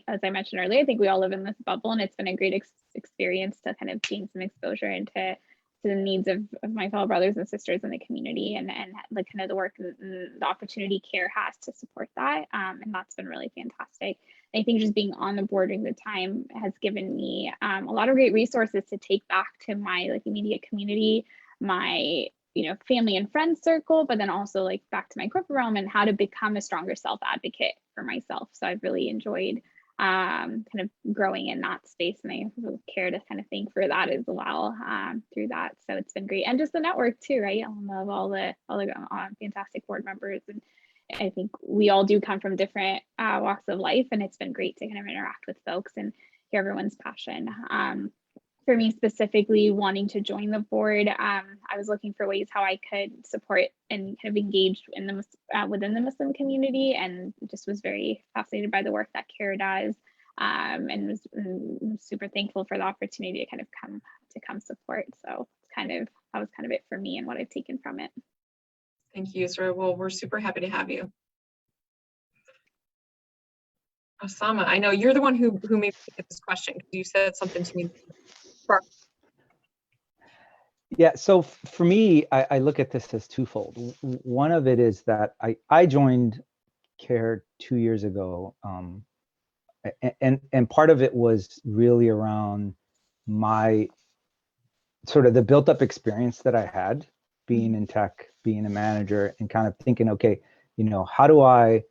As I mentioned earlier, I think we all live in this bubble, and it's been a great experience to kind of gain some exposure into the needs of my fellow brothers and sisters in the community, and like kind of the work and the opportunity CAIR has to support that. And that's been really fantastic. I think just being on the board during the time has given me a lot of great resources to take back to my like immediate community, my family and friends circle, but then also like back to my corporate realm and how to become a stronger self advocate for myself. So I've really enjoyed kind of growing in that space, and I CAIR to kind of thank for that as well through that. So it's been great, and just the network too, right? I love all the fantastic board members, and I think we all do come from different walks of life, and it's been great to kind of interact with folks and hear everyone's passion. For me specifically wanting to join the board, I was looking for ways how I could support and kind of engage in the within the Muslim community, and just was very fascinated by the work that CAIR does, and was super thankful for the opportunity to kind of come support. So that was kind of it for me and what I've taken from it. Thank you, Yusra. Well, we're super happy to have you. Osama, I know you're the one who made me get this question because you said something to me. Yeah, so for me, I look at this as twofold. One of it is that I joined CAIR 2 years ago, and part of it was really around my sort of the built up experience that I had being in tech, being a manager, and kind of thinking, okay, how do I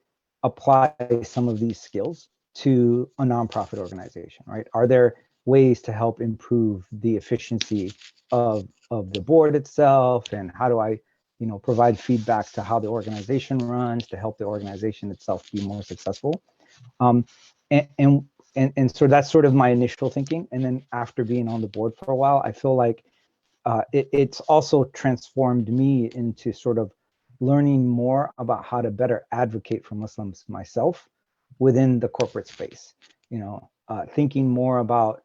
apply some of these skills to a nonprofit organization, right? Are there ways to help improve the efficiency of the board itself, and how do I provide feedback to how the organization runs to help the organization itself be more successful? And so that's sort of my initial thinking. And then after being on the board for a while, I feel like it's also transformed me into sort of learning more about how to better advocate for Muslims myself within the corporate space. Thinking more about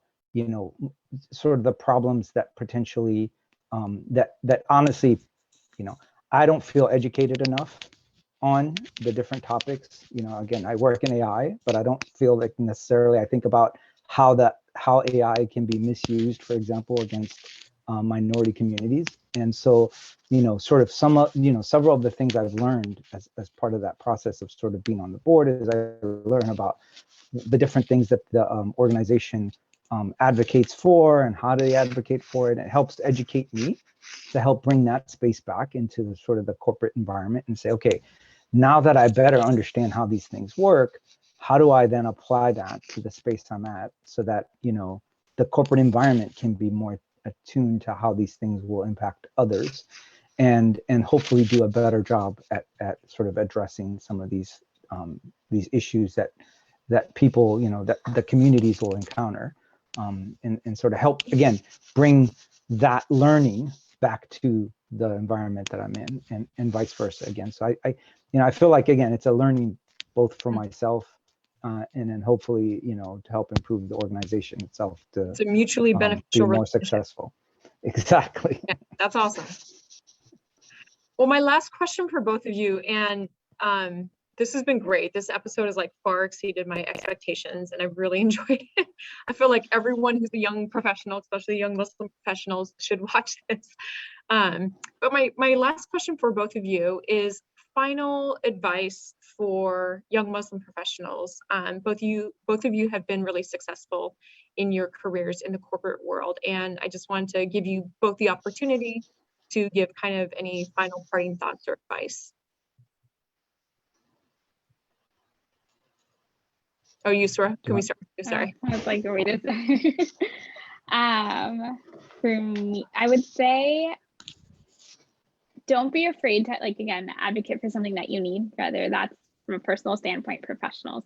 sort of the problems that potentially that honestly, I don't feel educated enough on the different topics. Again, I work in AI, but I don't feel like necessarily I think about how AI can be misused, for example, against minority communities. And so, sort of several of the things I've learned as part of that process of sort of being on the board is I learn about the different things that the organization advocates for and how they advocate for it. It helps to educate me to help bring that space back into the sort of the corporate environment and say, okay, now that I better understand how these things work, how do I then apply that to the space I'm at so that, the corporate environment can be more attuned to how these things will impact others, and hopefully do a better job at sort of addressing some of these issues that people, that the communities will encounter, and sort of help, again, bring that learning back to the environment that I'm in, and vice versa again. So I feel like, again, it's a learning both for myself, and then hopefully, to help improve the organization itself to It's a mutually be beneficial more relationship. successful. Exactly. Yeah, that's awesome. Well, my last question for both of you, and this has been great. This episode has like far exceeded my expectations, and I've really enjoyed it. I feel like everyone who's a young professional, especially young Muslim professionals, should watch this. But my last question for both of you is final advice for young Muslim professionals. Both of you have been really successful in your careers in the corporate world, and I just wanted to give you both the opportunity to give kind of any final parting thoughts or advice. Oh, Yusra, can we start with you? Sorry. I was like, wait a second. For me, I would say, don't be afraid to, like, again, advocate for something that you need, whether that's from a personal standpoint, professional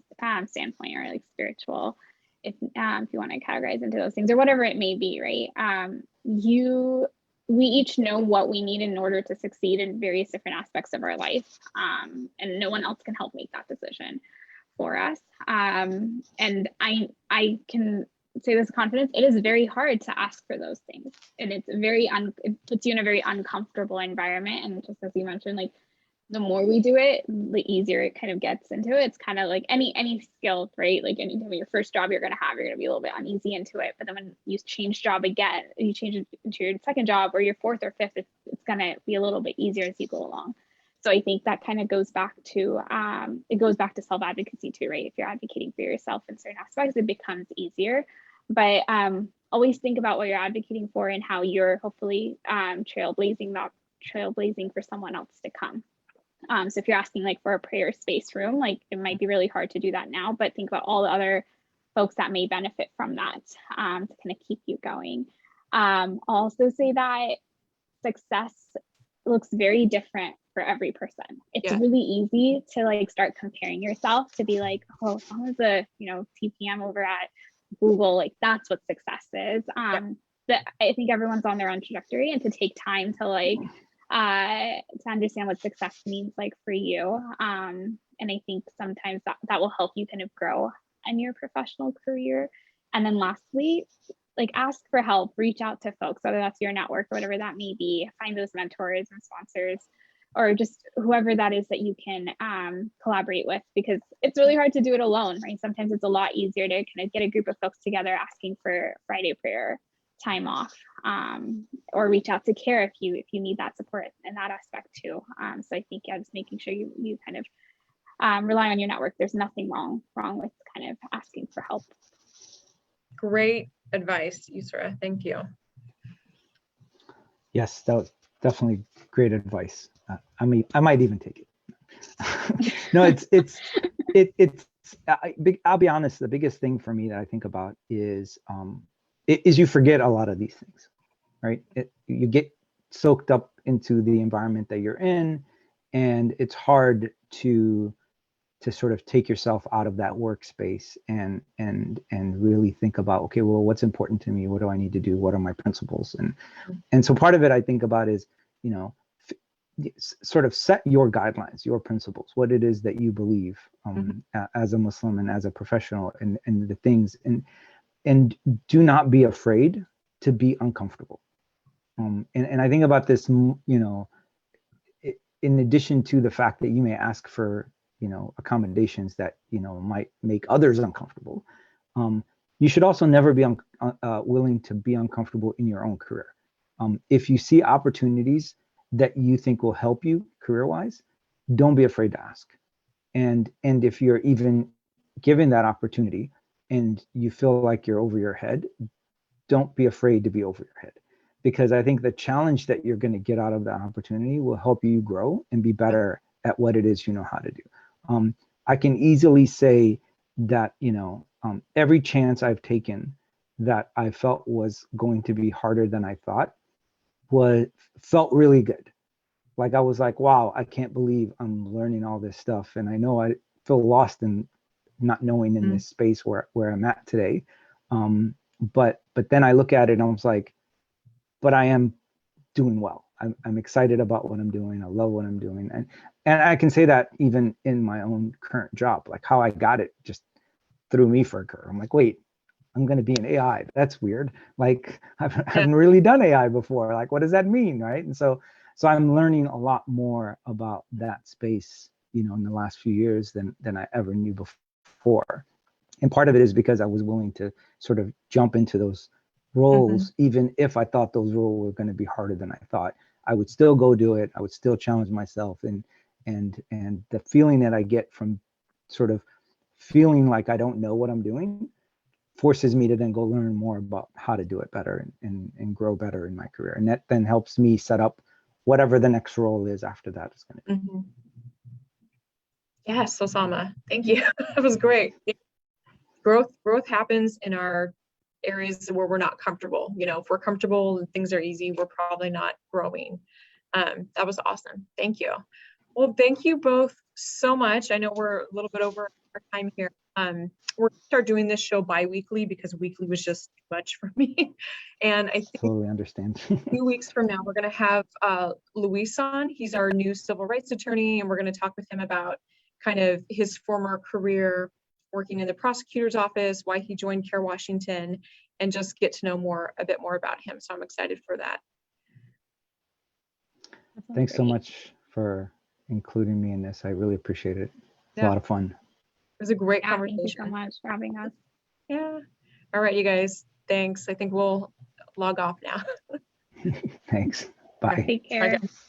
standpoint, or like spiritual, if you want to categorize into those things, or whatever it may be, right? You we each know what we need in order to succeed in various different aspects of our life. And no one else can help make that decision for us. And I can say this with confidence, it is very hard to ask for those things. And it's it puts you in a very uncomfortable environment. And just as you mentioned, like the more we do it, the easier it kind of gets into it. It's kind of like any skill, right? Like anytime your first job you're gonna be a little bit uneasy into it. But then when you change job again, you change it into your second job or your fourth or fifth, it's gonna be a little bit easier as you go along. So I think that kind of goes back to self-advocacy too, right? If you're advocating for yourself in certain aspects, it becomes easier. But always think about what you're advocating for and how you're hopefully trailblazing for someone else to come. So if you're asking like for a prayer space room, like it might be really hard to do that now, but think about all the other folks that may benefit from that to kind of keep you going. I'll also say that success looks very different for every person. It's really easy to like start comparing yourself to be like, oh, if I was a TPM over at Google, like that's what success is. That I think everyone's on their own trajectory, and to take time to like to understand what success means like for you. And I think sometimes that will help you kind of grow in your professional career. And then lastly, like ask for help, reach out to folks, whether that's your network or whatever that may be, find those mentors and sponsors, or just whoever that is that you can collaborate with, because it's really hard to do it alone, right? Sometimes it's a lot easier to kind of get a group of folks together asking for Friday prayer time off, or reach out to CAIR if you need that support in that aspect too. So I think just making sure you kind of rely on your network. There's nothing wrong with kind of asking for help. Great advice, Yusra. Thank you. Yes, that was definitely great advice. I might even take it. No, I'll be honest. The biggest thing for me that I think about is you forget a lot of these things, right? You get soaked up into the environment that you're in, and it's hard to sort of take yourself out of that workspace and really think about, okay, well, what's important to me? What do I need to do? What are my principles? And so part of it I think about is, sort of set your guidelines, your principles, what it is that you believe as a Muslim and as a professional, and the things, and do not be afraid to be uncomfortable. And I think about this, in addition to the fact that you may ask for, accommodations that, might make others uncomfortable. You should also never be willing to be uncomfortable in your own career. If you see opportunities that you think will help you career-wise, don't be afraid to ask. And if you're even given that opportunity and you feel like you're over your head, don't be afraid to be over your head. Because I think the challenge that you're going to get out of that opportunity will help you grow and be better at what it is you know how to do. I can easily say that, every chance I've taken that I felt was going to be harder than I thought felt really good. Like I was like, wow, I can't believe I'm learning all this stuff. And I know I feel lost in not knowing in this space where I'm at today. But then I look at it and I was like, but I am doing well. I'm excited about what I'm doing. I love what I'm doing. And I can say that even in my own current job, like how I got it just threw me for a curve. I'm like, wait, I'm going to be an AI. That's weird. Like I haven't really done AI before. Like, what does that mean? Right. And so I'm learning a lot more about that space, in the last few years than I ever knew before. And part of it is because I was willing to sort of jump into those roles, even if I thought those roles were going to be harder than I thought. I would still go do it. I would still challenge myself. And the feeling that I get from sort of feeling like I don't know what I'm doing forces me to then go learn more about how to do it better and grow better in my career. And that then helps me set up whatever the next role is after that is going to be. Yes, Osama, thank you. That was great. Growth happens in our areas where we're not comfortable. If we're comfortable and things are easy, we're probably not growing. That was awesome. Thank you. Well, thank you both so much. I know we're a little bit over our time here. We're gonna start doing this show bi-weekly because weekly was just too much for me. And I think Totally understand. a few weeks from now, we're going to have Luis on. He's our new civil rights attorney, and we're going to talk with him about kind of his former career working in the prosecutor's office, why he joined CAIR Washington, and just get to know a bit more about him. So I'm excited for that. Thanks so Great. much for including me in this. I really appreciate it. It's a Yeah. lot of fun. It was a great Yeah, thank conversation. you so much for having us. Yeah. All right, you guys. Thanks. I think we'll log off now. Thanks. All right. Bye. Take Bye, care. guys.